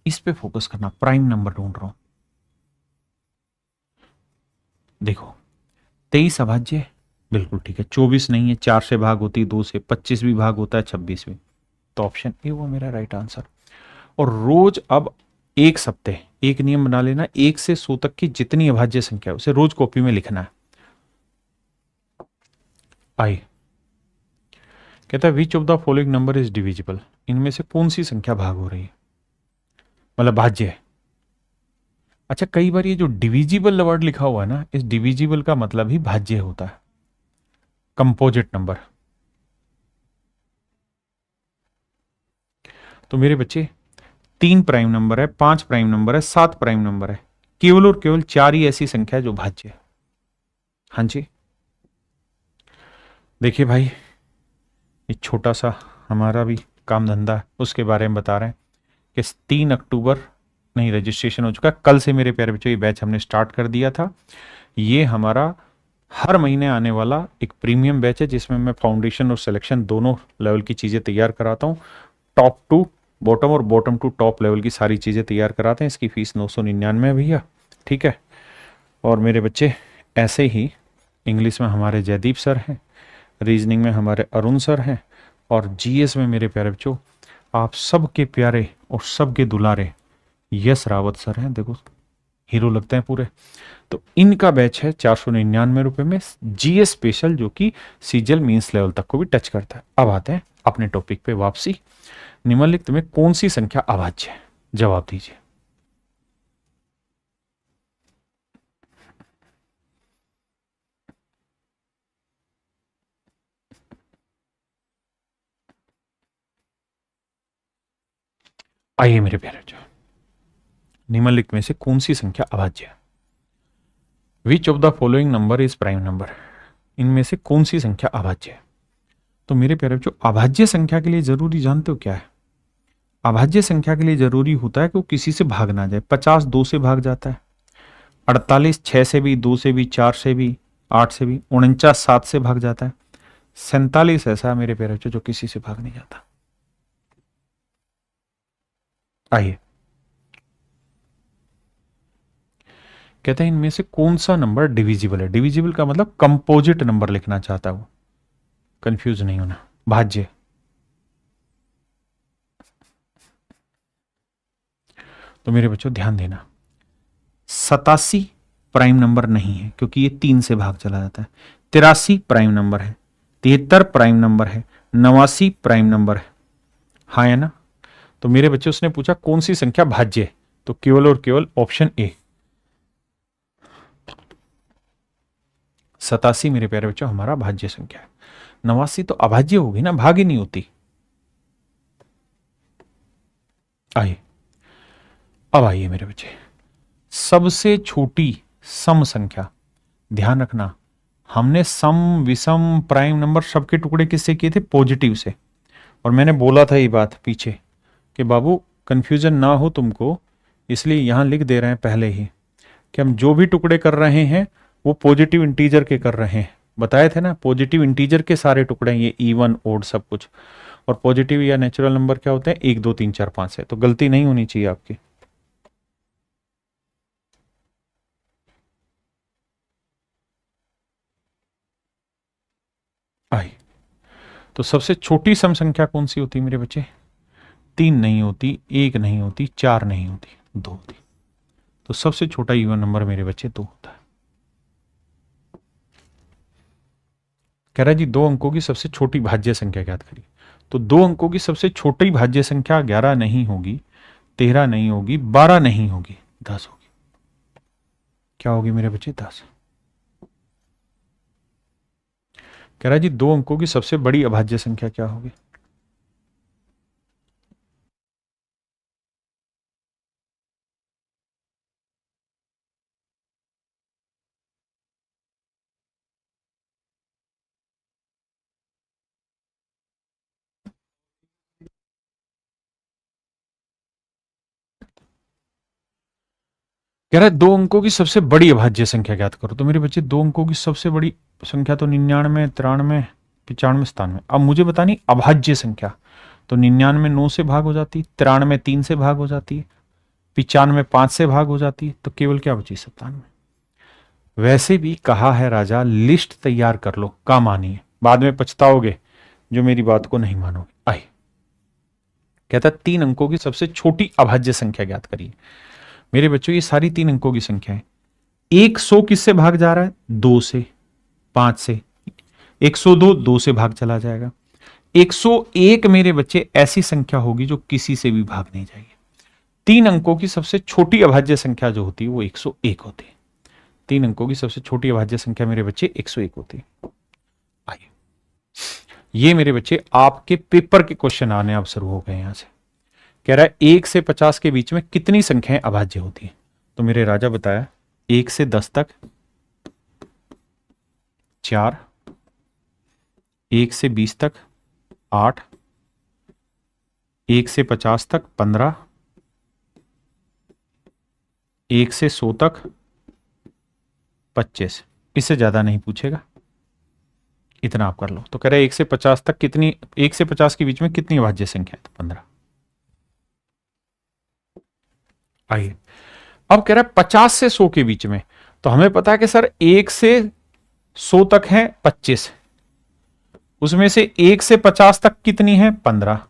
इस पे फोकस करना। प्राइम नंबर ढूंढ रहा हूं। देखो 23 अभाज्य है, बिल्कुल ठीक है। 24 नहीं है, 4 से भाग होती है, 2 से। 25 भी भाग होता है, 26 भी। तो ऑप्शन ए वो मेरा राइट आंसर। और रोज अब एक सप्ताह एक नियम बना लेना, 1 से 100 तक की जितनी अभाज्य संख्या है उसे रोज कॉपी में लिखना है। आई, कहता है which of the following number is divisible. इनमें से कौन सी संख्या भाग हो रही है, मतलब भाज्य है। अच्छा, कई बार ये जो डिविजिबल वर्ड लिखा हुआ है ना, इस डिविजिबल का मतलब ही भाज्य होता है, कंपोजिट नंबर। तो मेरे बच्चे 3 प्राइम नंबर है, 5 प्राइम नंबर है, 7 प्राइम नंबर है, केवल और केवल 4 ही ऐसी संख्या है जो भाज्य है। हाँ जी, देखिए भाई, ये छोटा सा हमारा भी काम धंधा है, उसके बारे में बता रहे हैं कि 3 अक्टूबर नहीं रजिस्ट्रेशन हो चुका है। कल से मेरे प्यारे बच्चों ये बैच हमने स्टार्ट कर दिया था। ये हमारा हर महीने आने वाला एक प्रीमियम बैच है, जिसमें मैं फाउंडेशन और सिलेक्शन दोनों लेवल की चीज़ें तैयार कराता हूँ। टॉप टू बॉटम और बॉटम टू टॉप लेवल की सारी चीज़ें तैयार कराते हैं। इसकी फीस 999 है भैया, ठीक है। और मेरे बच्चे ऐसे ही इंग्लिश में हमारे जयदीप सर हैं, रीजनिंग में हमारे अरुण सर हैं, और जीएस में मेरे प्यारे बच्चों आप सबके प्यारे और सबके दुलारे यश रावत सर हैं। देखो हीरो लगते हैं पूरे। तो इनका बैच है 499 रुपए में, जीएस स्पेशल, जो कि सीजल मींस लेवल तक को भी टच करता है। अब आते हैं अपने टॉपिक पे वापसी। निम्नलिखित में कौन सी संख्या अभाज्य है? जवाब दीजिए। आइए मेरे प्यारे बच्चों, निम्नलिखित में से कौन सी संख्या अभाज्य है? Which of the following number is prime number. इनमें से कौन सी संख्या अभाज्य है? तो मेरे प्यारे बच्चों, अभाज्य संख्या के लिए जरूरी जानते हो क्या है? अभाज्य संख्या के लिए जरूरी होता है कि वो किसी से भाग ना जाए। 50 2 से भाग जाता है, 48 6 से भी, 2 से भी, 4 से भी, 8 से भी, 49 7 से भाग जाता है, 47 ऐसा है मेरे प्यारे बच्चों जो किसी से भाग नहीं जाता। आइए, कहते हैं इनमें से कौन सा नंबर डिविजिबल है? डिविजिबल का मतलब कंपोजिट नंबर लिखना चाहता है वो, कंफ्यूज नहीं होना। भाज्य, तो मेरे बच्चों ध्यान देना, 87 प्राइम नंबर नहीं है क्योंकि ये 3 से भाग चला जाता है। 83 प्राइम नंबर है, 73 प्राइम नंबर है, 89 प्राइम नंबर है, हाँ है ना। तो मेरे बच्चे उसने पूछा कौन सी संख्या भाज्य है, तो केवल और केवल ऑप्शन ए 87 मेरे प्यारे बच्चों हमारा भाज्य संख्या है। 89 तो अभाज्य होगी ना, भाग ही नहीं होती। आइए अब आइए मेरे बच्चे, सबसे छोटी सम संख्या, ध्यान रखना हमने सम विषम प्राइम नंबर सबके टुकड़े किससे किए थे, पॉजिटिव से। और मैंने बोला था ये बात पीछे कि बाबू कंफ्यूजन ना हो तुमको, इसलिए यहां लिख दे रहे हैं पहले ही कि हम जो भी टुकड़े कर रहे हैं वो पॉजिटिव इंटीजर के कर रहे हैं। बताए थे ना पॉजिटिव इंटीजर के सारे टुकड़े हैं, ये इवन ओड सब कुछ। और पॉजिटिव या नेचुरल नंबर क्या होते हैं, 1 2 3 4 5 है, तो गलती नहीं होनी चाहिए आपकी। आई तो सबसे छोटी सम संख्या कौन सी होती है मेरे बच्चे, 3 नहीं होती, 1 नहीं होती, 4 नहीं होती, 2 होती। तो सबसे छोटा इवन नंबर मेरे बच्चे 2 होता है। कह रहा है जी 2 अंकों की सबसे छोटी भाज्य संख्या ज्ञात करिए। तो 2 अंकों की सबसे छोटी भाज्य संख्या 11 नहीं होगी, 13 नहीं होगी, 12 नहीं होगी, 10 होगी। क्या होगी मेरे बच्चे, 10। कह रहा है जी 2 अंकों की सबसे बड़ी अभाज्य संख्या क्या होगी, कह रहा है 2 अंकों की सबसे बड़ी अभाज्य संख्या ज्ञात करो। तो मेरे बच्चे 2 अंकों की सबसे बड़ी संख्या तो 99, 93, 95, 97। अब मुझे बतानी अभाज्य संख्या, तो 99 9 से भाग हो जाती, 93 3 से भाग हो जाती है, 95 5 से भाग हो जाती है, तो केवल क्या बची, 97। वैसे भी कहा है राजा लिस्ट तैयार कर लो, काम आनी है, बाद में पछताओगे जो मेरी बात को नहीं मानोगे। आइए कहता 3 अंकों की सबसे छोटी अभाज्य संख्या ज्ञात करिए। मेरे बच्चों ये सारी 3 अंकों की संख्या है। 100 किससे भाग जा रहा है, 2 से, 5 से। 102 2 से भाग चला जाएगा। 101 मेरे बच्चे ऐसी संख्या होगी जो किसी से भी भाग नहीं जाएगी। 3 अंकों की सबसे छोटी अभाज्य संख्या जो होती है वो 101 होती है। 3 अंकों की सबसे छोटी अभाज्य संख्या मेरे बच्चे 101 होती है। आइए ये मेरे बच्चे आपके पेपर के क्वेश्चन आने अब शुरू हो गए। यहां से कह रहा है 1 से 50 के बीच में कितनी संख्याएं अभाज्य होती है। तो मेरे राजा बताया 1 से 10 तक 4, 1 से 20 तक 8, 1 से 50 तक 15, 1 से 100 तक 25। इससे ज्यादा नहीं पूछेगा, इतना आप कर लो। तो कह रहे 1 से 50 तक कितनी, 1 से 50 के बीच में कितनी अभाज्य संख्या है, तो 15। आइए अब कह रहा है 50 से 100 के बीच में, तो हमें पता है कि सर 1 से 100 तक है 25, उसमें से 1 से 50 तक कितनी है, 15।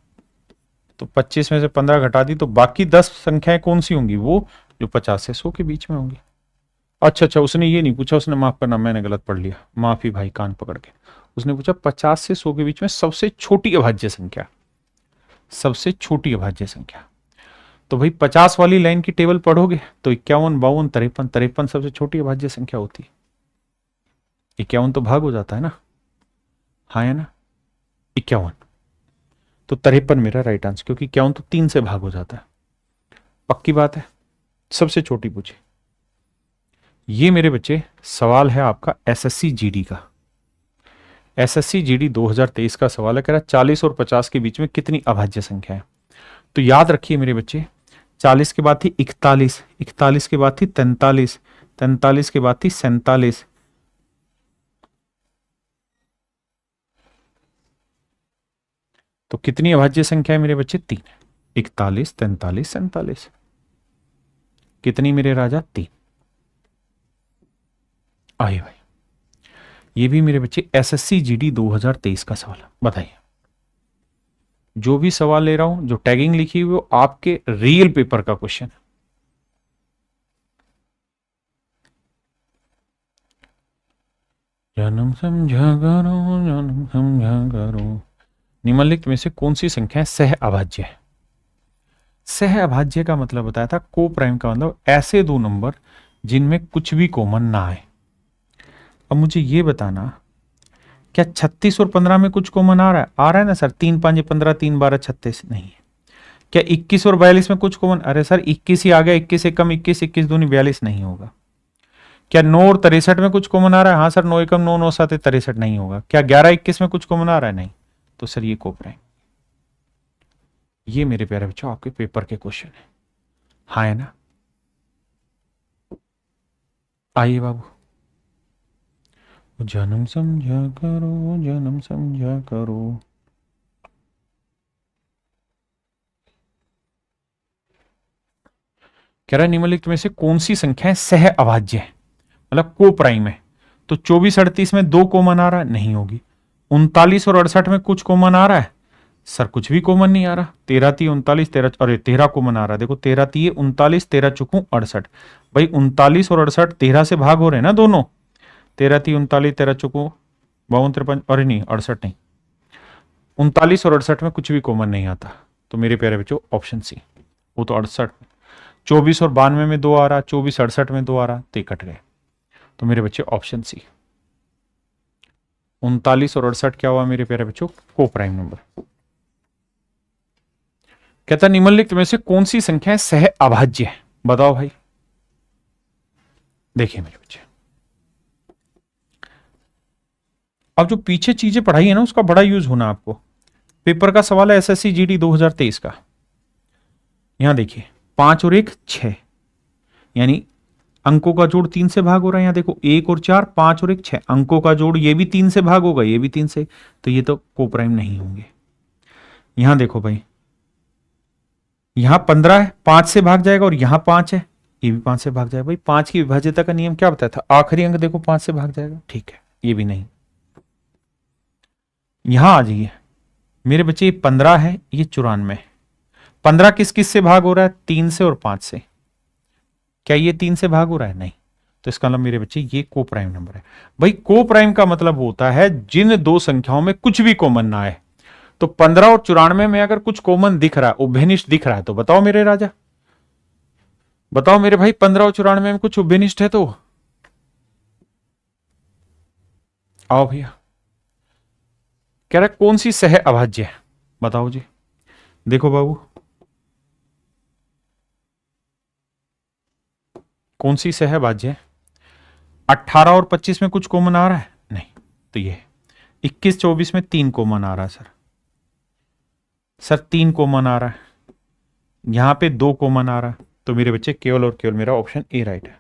तो 25 में से 15 घटा दी, तो बाकी 10 संख्याएं कौन सी होंगी, वो जो 50 से 100 के बीच में होंगी। अच्छा, उसने ये नहीं पूछा, उसने माफ करना मैंने गलत पढ़ लिया, माफी भाई कान पकड़ के। उसने पूछा 50 से 100 के बीच में सबसे छोटी अभाज्य संख्या, सबसे छोटी अभाज्य संख्या। तो भाई 50 वाली लाइन की टेबल पढ़ोगे तो 51, 52, 53, 53 सबसे छोटी अभाज्य संख्या होती है। 51 तो भाग हो जाता है ना, हाँ है ना, 51। तो 53 मेरा राइट आंसर, क्योंकि 51 तो 3 से भाग हो जाता है। पक्की बात है, सबसे छोटी पूछे। ये मेरे बच्चे सवाल है आपका एसएससी जीडी का। एसएससी जीडी 2023 का सवाल है, कह रहा 40 और 50 के बीच में कितनी अभाज्य संख्या है। तो याद रखिए मेरे बच्चे, 40 के बाद थी 41, 41 के बाद थी 43, 43 के बाद थी 47, तो कितनी अभाज्य संख्या है मेरे बच्चे, 3। 41, 43, 47, कितनी मेरे राजा, 3। आइए भाई ये भी मेरे बच्चे एसएससी जीडी 2023 का सवाल है। बताइए जो भी सवाल ले रहा हूं, जो टैगिंग लिखी हुई वो आपके रियल पेपर का क्वेश्चन है। जन्म समझा करो, जन्म समझा करो। निम्नलिखित में से कौन सी संख्या सह अभाज्य है? सह अभाज्य का मतलब बताया था, को प्राइम का मतलब ऐसे दो नंबर जिनमें कुछ भी कॉमन ना आए। अब मुझे ये बताना, क्या 36 और 15 में कुछ कॉमन आ रहा है? आ रहा है ना सर, 3 5 15, 3 12 36 नहीं है। क्या 21 और 42 में कुछ कॉमन? अरे सर 21 ही आ गया, 21 से कम 21, 21 दूनी 42 नहीं होगा। क्या 9 और 63 में कुछ कॉमन आ रहा है? हाँ सर, 9 एकम 9, 9 7 63 नहीं होगा। क्या 11 21 में कुछ कॉमन आ रहा है? नहीं। तो सर ये कोप्राइम। ये मेरे प्यारे बच्चों आपके पेपर के क्वेश्चन है। हाँ है ना? आइए बाबू, जन्म समझा करो, जन्म समझा करो। कह रहा है निम्नलिखित में से कौन सी संख्या सह अभाज्य है, मतलब को प्राइम है? तो 24 38 में 2 कॉमन आ रहा है, नहीं होगी। 39 और 68 में कुछ कॉमन आ रहा है? सर कुछ भी कॉमन नहीं आ रहा। 13 3 39, 13, अरे 13 कॉमन आ रहा है। देखो 13 3 39, 13 चुकू 68। भाई 39 और 68 13 से भाग हो रहे हैं ना दोनों। 13 3 39, 13 चुकू 52 53, अरे नहीं 68 नहीं, 39 और 68 में कुछ भी कॉमन नहीं आता। तो मेरे प्यारे बच्चों ऑप्शन सी, वो तो 68। 24 और 92 में 2 आ रहा, 24 68 में 2 आ रहा, ते कट गए। तो मेरे बच्चे ऑप्शन सी, 39 और 68 क्या हुआ मेरे प्यारे बच्चों? को प्राइम नंबर। कहता निम्नलिखित में से कौन सी संख्या सह अभाज्य है? बताओ भाई। देखिए मेरे बच्चे, अब जो पीछे चीजें पढ़ाई है ना उसका बड़ा यूज होना आपको। पेपर का सवाल है एसएससी जीडी 2023 का। यहां देखिए 5 और 1 6, यानी अंकों का जोड़ 3 से भाग हो रहा है। यहां देखो 1 और 4, 5 और 1 6, अंकों का जोड़ ये भी 3 से भाग होगा, ये भी 3 से, तो ये तो कोप्राइम नहीं होंगे। यहां देखो भाई, यहां 15 है, 5 से भाग जाएगा, और यहां 5 है, ये भी 5 से भाग जाएगा। भाई 5 की विभाज्यता का नियम क्या बताया था? आखिरी अंक देखो 5 से भाग जाएगा, ठीक है, ये भी नहीं। यहां आ जाइए मेरे बच्चे, ये 15 है, ये 94। 15 किस किस से भाग हो रहा है? 3 से और 5 से। क्या ये 3 से भाग हो रहा है? नहीं। तो इसका मतलब मेरे बच्चे ये को प्राइम नंबर है। भाई को प्राइम का मतलब होता है जिन दो संख्याओं में कुछ भी कॉमन ना आए। तो 15 और 94 में अगर कुछ कॉमन दिख रहा है, उभयनिष्ठ दिख रहा है, तो बताओ मेरे राजा, बताओ मेरे भाई, 15 और 94 में कुछ उभयनिष्ठ है तो आओ भैया। कह रहा है कौन सी सह अभाज्य है? बताओ जी। देखो बाबू, कौन सी सह अभाज्य है? 18 और 25 में कुछ कॉमन आ रहा है? नहीं। तो ये 21 24 में 3 कॉमन आ रहा है सर। सर 3 कॉमन आ रहा है, यहां पे 2 कॉमन आ रहा है। तो मेरे बच्चे केवल और केवल मेरा ऑप्शन ए राइट है।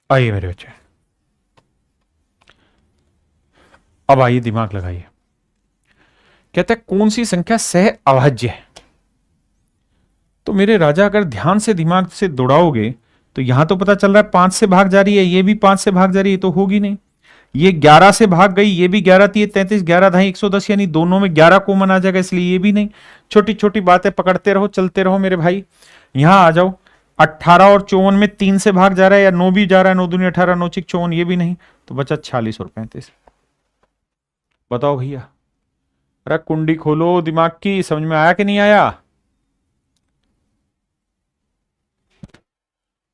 आइए मेरे बच्चे, अब आइए दिमाग लगाइए। कहता है कौन सी संख्या सह अभाज्य है? तो मेरे राजा अगर ध्यान से दिमाग से दौड़ाओगे तो यहां तो पता चल रहा है 5 से भाग जा रही है, ये भी 5 से भाग जा रही है, तो होगी नहीं। ये 11 से भाग गई, ये भी 11 थी, 33 11 ढाई 110, यानी दोनों में 11 कॉमन आ जाएगा, इसलिए ये भी नहीं। छोटी छोटी बातें पकड़ते रहो, चलते रहो मेरे भाई। यहां आ जाओ, 18 और 54 में 3 से भाग जा रहा है, या 9 भी जा रहा है, 9 दूनी 18, 9 चिक 54, ये भी नहीं। तो बचा 46 और 35। बताओ भैया, अरे कुंडी खोलो दिमाग की, समझ में आया कि नहीं आया?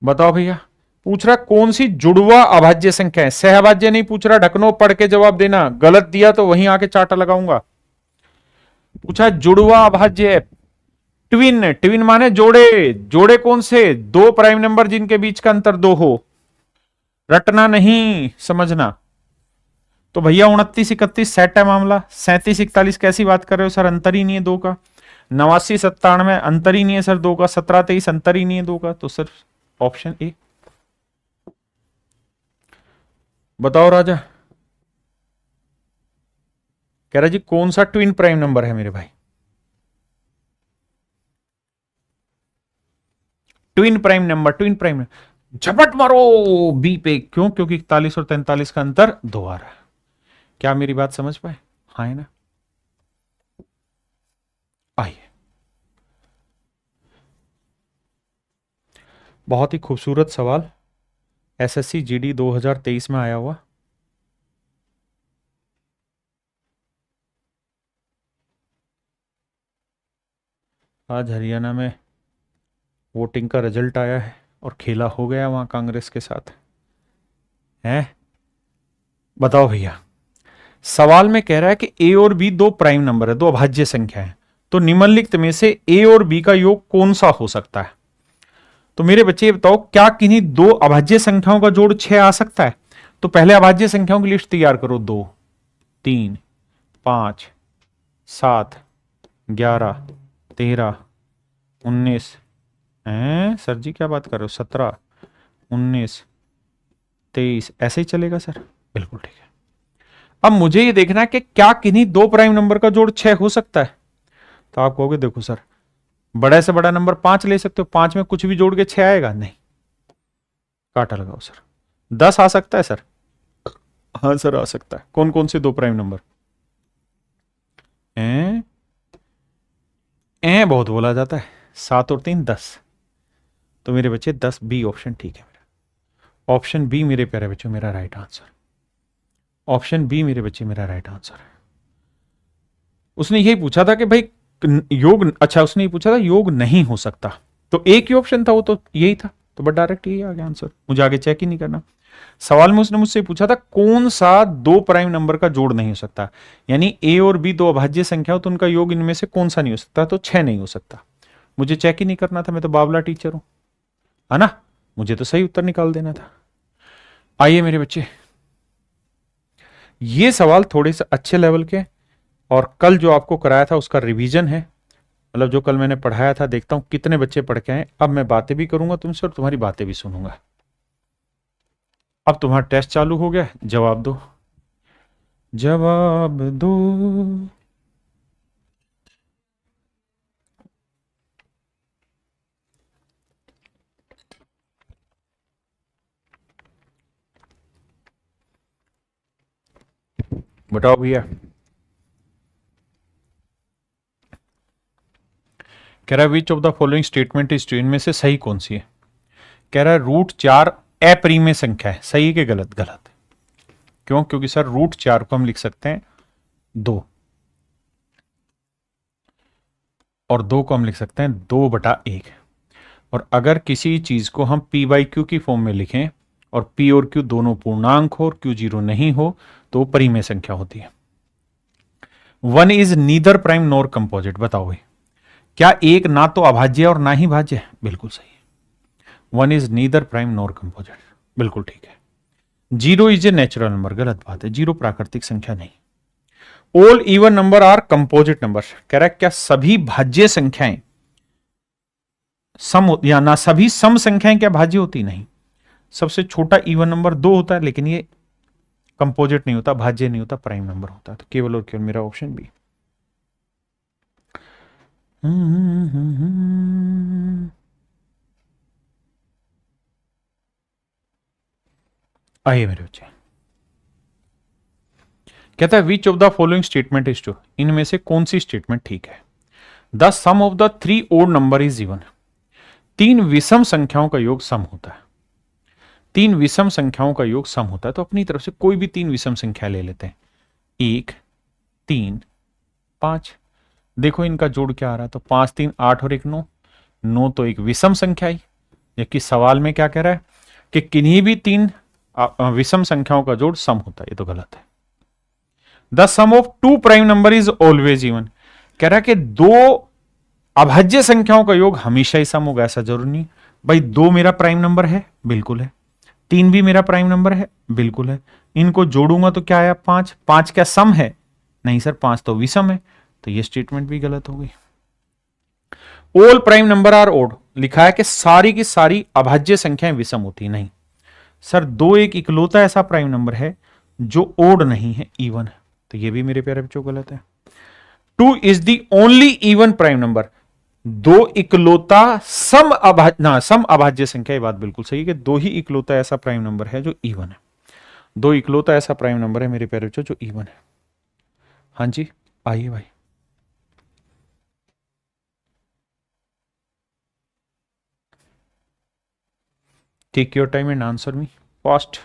बताओ भैया। पूछ रहा कौन सी जुड़वा अभाज्य संख्या है, सहभाज्य नहीं पूछ रहा, ढकनो पढ़ के जवाब देना, गलत दिया तो वहीं आके चाटा लगाऊंगा। पूछा जुड़वा अभाज्य है, ट्विन, ट्विन माने जोड़े, जोड़े कौन से? दो प्राइम नंबर जिनके बीच का अंतर 2 हो, रटना नहीं, समझना। तो भैया 29 31 सेट है मामला। 37 41 कैसी बात कर रहे हो सर, अंतर ही नहीं है 2 का। 89 97 अंतर ही नहीं है सर 2 का। 17 23 अंतर ही नहीं है 2 का। तो सर ऑप्शन ए। बताओ राजा। कह रहा जी कौन सा ट्विन प्राइम नंबर है मेरे भाई? Twin prime number, twin prime, झपट मारो बी पे। क्यों? क्योंकि 41 और 43 का अंतर 2 आ रहा है। क्या मेरी बात समझ पाए? हाँ है ना? आइए बहुत ही खूबसूरत सवाल, एसएससी जीडी 2023 में आया हुआ। आज हरियाणा में वोटिंग का रिजल्ट आया है और खेला हो गया वहां कांग्रेस के साथ है। बताओ भैया, सवाल में कह रहा है कि ए और बी दो प्राइम नंबर है, दो अभाज्य संख्या है, तो निम्नलिखित में से ए और बी का योग कौन सा हो सकता है। तो मेरे बच्चे बताओ, क्या किन्हीं दो अभाज्य संख्याओं का जोड़ 6 आ सकता है। तो पहले अभाज्य संख्याओं की लिस्ट तैयार करो, 2 3 5 7 11 13 19। सर जी क्या बात कर रहे हो, 17 19 23, ऐसे ही चलेगा सर। बिल्कुल ठीक है। अब मुझे ये देखना है कि क्या किन्हीं दो प्राइम नंबर का जोड़ 6 हो सकता है। तो आप कहोगे देखो सर, बड़े से बड़ा नंबर 5 ले सकते हो, 5 में कुछ भी जोड़ के 6 आएगा, नहीं, काटा लगाओ सर। 10 आ सकता है सर। हाँ सर आ सकता है। कौन कौन से दो प्राइम नंबर। बहुत बोला जाता है, 7 और 3 10। तो मेरे बच्चे 10 बी ऑप्शन ठीक है मेरा। ऑप्शन बी मेरे प्यारे बच्चों मेरा राइट आंसर। ऑप्शन बी मेरे बच्चे मेरा राइट आंसर है। उसने यही पूछा था कि भाई योग, अच्छा उसने ये पूछा था योग नहीं हो सकता, तो एक ही ऑप्शन था वो, तो यही था, तो बट डायरेक्ट यही आ गया आंसर, मुझे आगे चेक ही नहीं करना। सवाल में उसने मुझसे पूछा था कौन सा दो प्राइम नंबर का जोड़ नहीं हो सकता, यानी ए और बी दो अभाज्य संख्या हो तो उनका योग इनमें से कौन सा नहीं हो सकता, तो 6 नहीं हो सकता। मुझे चेक ही नहीं करना था, मैं तो बावला टीचर हूं, है ना, मुझे तो सही उत्तर निकाल देना था। आइए मेरे बच्चे, ये सवाल थोड़े से अच्छे लेवल के, और कल जो आपको कराया था उसका रिवीजन है, मतलब जो कल मैंने पढ़ाया था, देखता हूं कितने बच्चे पढ़ के आए। अब मैं बातें भी करूंगा तुमसे और तुम्हारी बातें भी सुनूंगा। अब तुम्हारा टेस्ट चालू हो गया, जवाब दो, जवाब दो। बताओ भैया। कह रहा है which of the following statement is true, इनमें से सही कौन सी है। कह रहा है √4 अप्रिमेय संख्या है, सही है कि गलत। गलत। क्यों, क्योंकि सर √4 को हम लिख सकते हैं 2, और 2 को हम लिख सकते हैं 2/1। और अगर किसी चीज को हम p/q की फॉर्म में लिखें और p और q दोनों पूर्णांक हो और q 0 नहीं हो तो वो परिमेय संख्या होती है। 1 is neither prime nor composite. बताओ भाई, क्या एक ना तो अभाज्य और ना ही भाज्य है। बिल्कुल सही है। 1 is neither prime nor composite, बिल्कुल ठीक है। 0 इज ए नेचुरल नंबर, गलत बात है, 0 प्राकृतिक संख्या नहीं। All even number are composite number, कह रहा है क्या सभी भाज्य संख्याएं सम, या ना सभी सम संख्याएं क्या भाज्य होती, नहीं। सबसे छोटा इवन नंबर 2 होता है, लेकिन ये कंपोजिट नहीं होता, भाज्य नहीं होता, प्राइम नंबर होता है। तो केवल और केवल मेरा ऑप्शन बी। आइए मेरे बच्चे, कहता है which of the following statement is true, इनमें से कौन सी स्टेटमेंट ठीक है। The sum of the 3 odd number is even, 3 विषम संख्याओं का योग सम होता है। 3 विषम संख्याओं का योग सम होता है, तो अपनी तरफ से कोई भी 3 विषम संख्या ले लेते हैं, 1 3 5। देखो इनका जोड़ क्या आ रहा है, तो 5 3 8 और 1 9। 9 तो एक विषम संख्या ही, जबकि सवाल में क्या कह रहा है कि किन्हीं भी 3 विषम संख्याओं का जोड़ सम होता है, ये तो गलत है। The sum of 2 prime number is always even, कह रहा है कि 2 अभाज्य संख्याओं का योग हमेशा ही सम होगा, ऐसा जरूर नहीं। भाई 2 मेरा प्राइम नंबर है, बिल्कुल है। 3 भी मेरा प्राइम नंबर है, बिल्कुल है। इनको जोड़ूंगा तो क्या आया 5, 5 क्या सम है, नहीं सर, 5 तो विषम है, तो ये स्टेटमेंट भी गलत हो गई। All prime number are odd, लिखा है कि सारी की सारी अभाज्य संख्याएं विषम होती, नहीं सर, 2 एक इकलौता ऐसा प्राइम नंबर है जो ओड नहीं है, इवन है, तो ये भी मेरे प्यारे बच्चों गलत है। 2 is the only even prime number, 2 इकलौता सम अभाज्य संख्या, ये बात बिल्कुल सही है कि 2 ही इकलौता ऐसा प्राइम नंबर है जो इवन है। 2 इकलौता ऐसा प्राइम नंबर है मेरे प्यारे बच्चों जो इवन है। हाँ जी, आइए भाई। Take your time and answer me fast.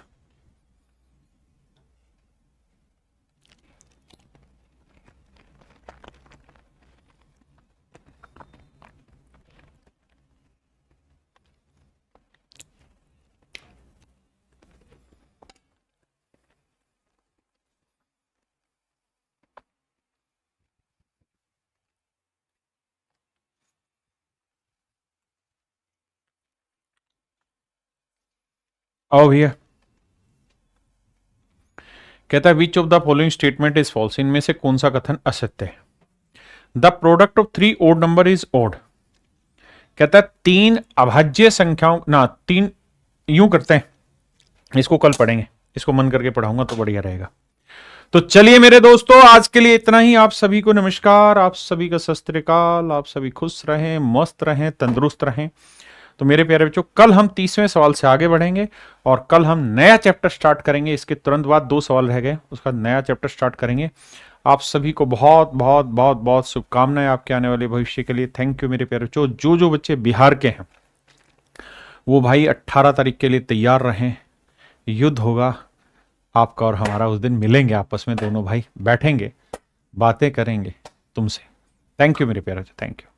आओ भैया। कहता है which of the following statement is false, इनमें से कौन सा कथन असत्य है। The product of 3 odd number is odd. कहता है 3 अभाज्य संख्याओं ना 3, यूं करते हैं, इसको कल पढ़ेंगे, इसको मन करके पढ़ाऊंगा तो बढ़िया रहेगा। तो चलिए मेरे दोस्तों, आज के लिए इतना ही। आप सभी को नमस्कार, आप सभी का सत श्री अकाल, आप सभी खुश रहें, मस्त रहें, तंदुरुस्त रहें। तो मेरे प्यारे बच्चों, कल हम 30वें सवाल से आगे बढ़ेंगे और कल हम नया चैप्टर स्टार्ट करेंगे। इसके तुरंत बाद 2 सवाल रह गए, उसका नया चैप्टर स्टार्ट करेंगे। आप सभी को बहुत बहुत बहुत बहुत शुभकामनाएं आपके आने वाले भविष्य के लिए। थैंक यू मेरे प्यारे बच्चों। जो बच्चे बिहार के हैं वो भाई 18 तारीख के लिए तैयार रहें। युद्ध होगा आपका और हमारा, उस दिन मिलेंगे आपस में, दोनों भाई बैठेंगे, बातें करेंगे तुमसे। थैंक यू मेरे प्यारे बच्चों, थैंक यू।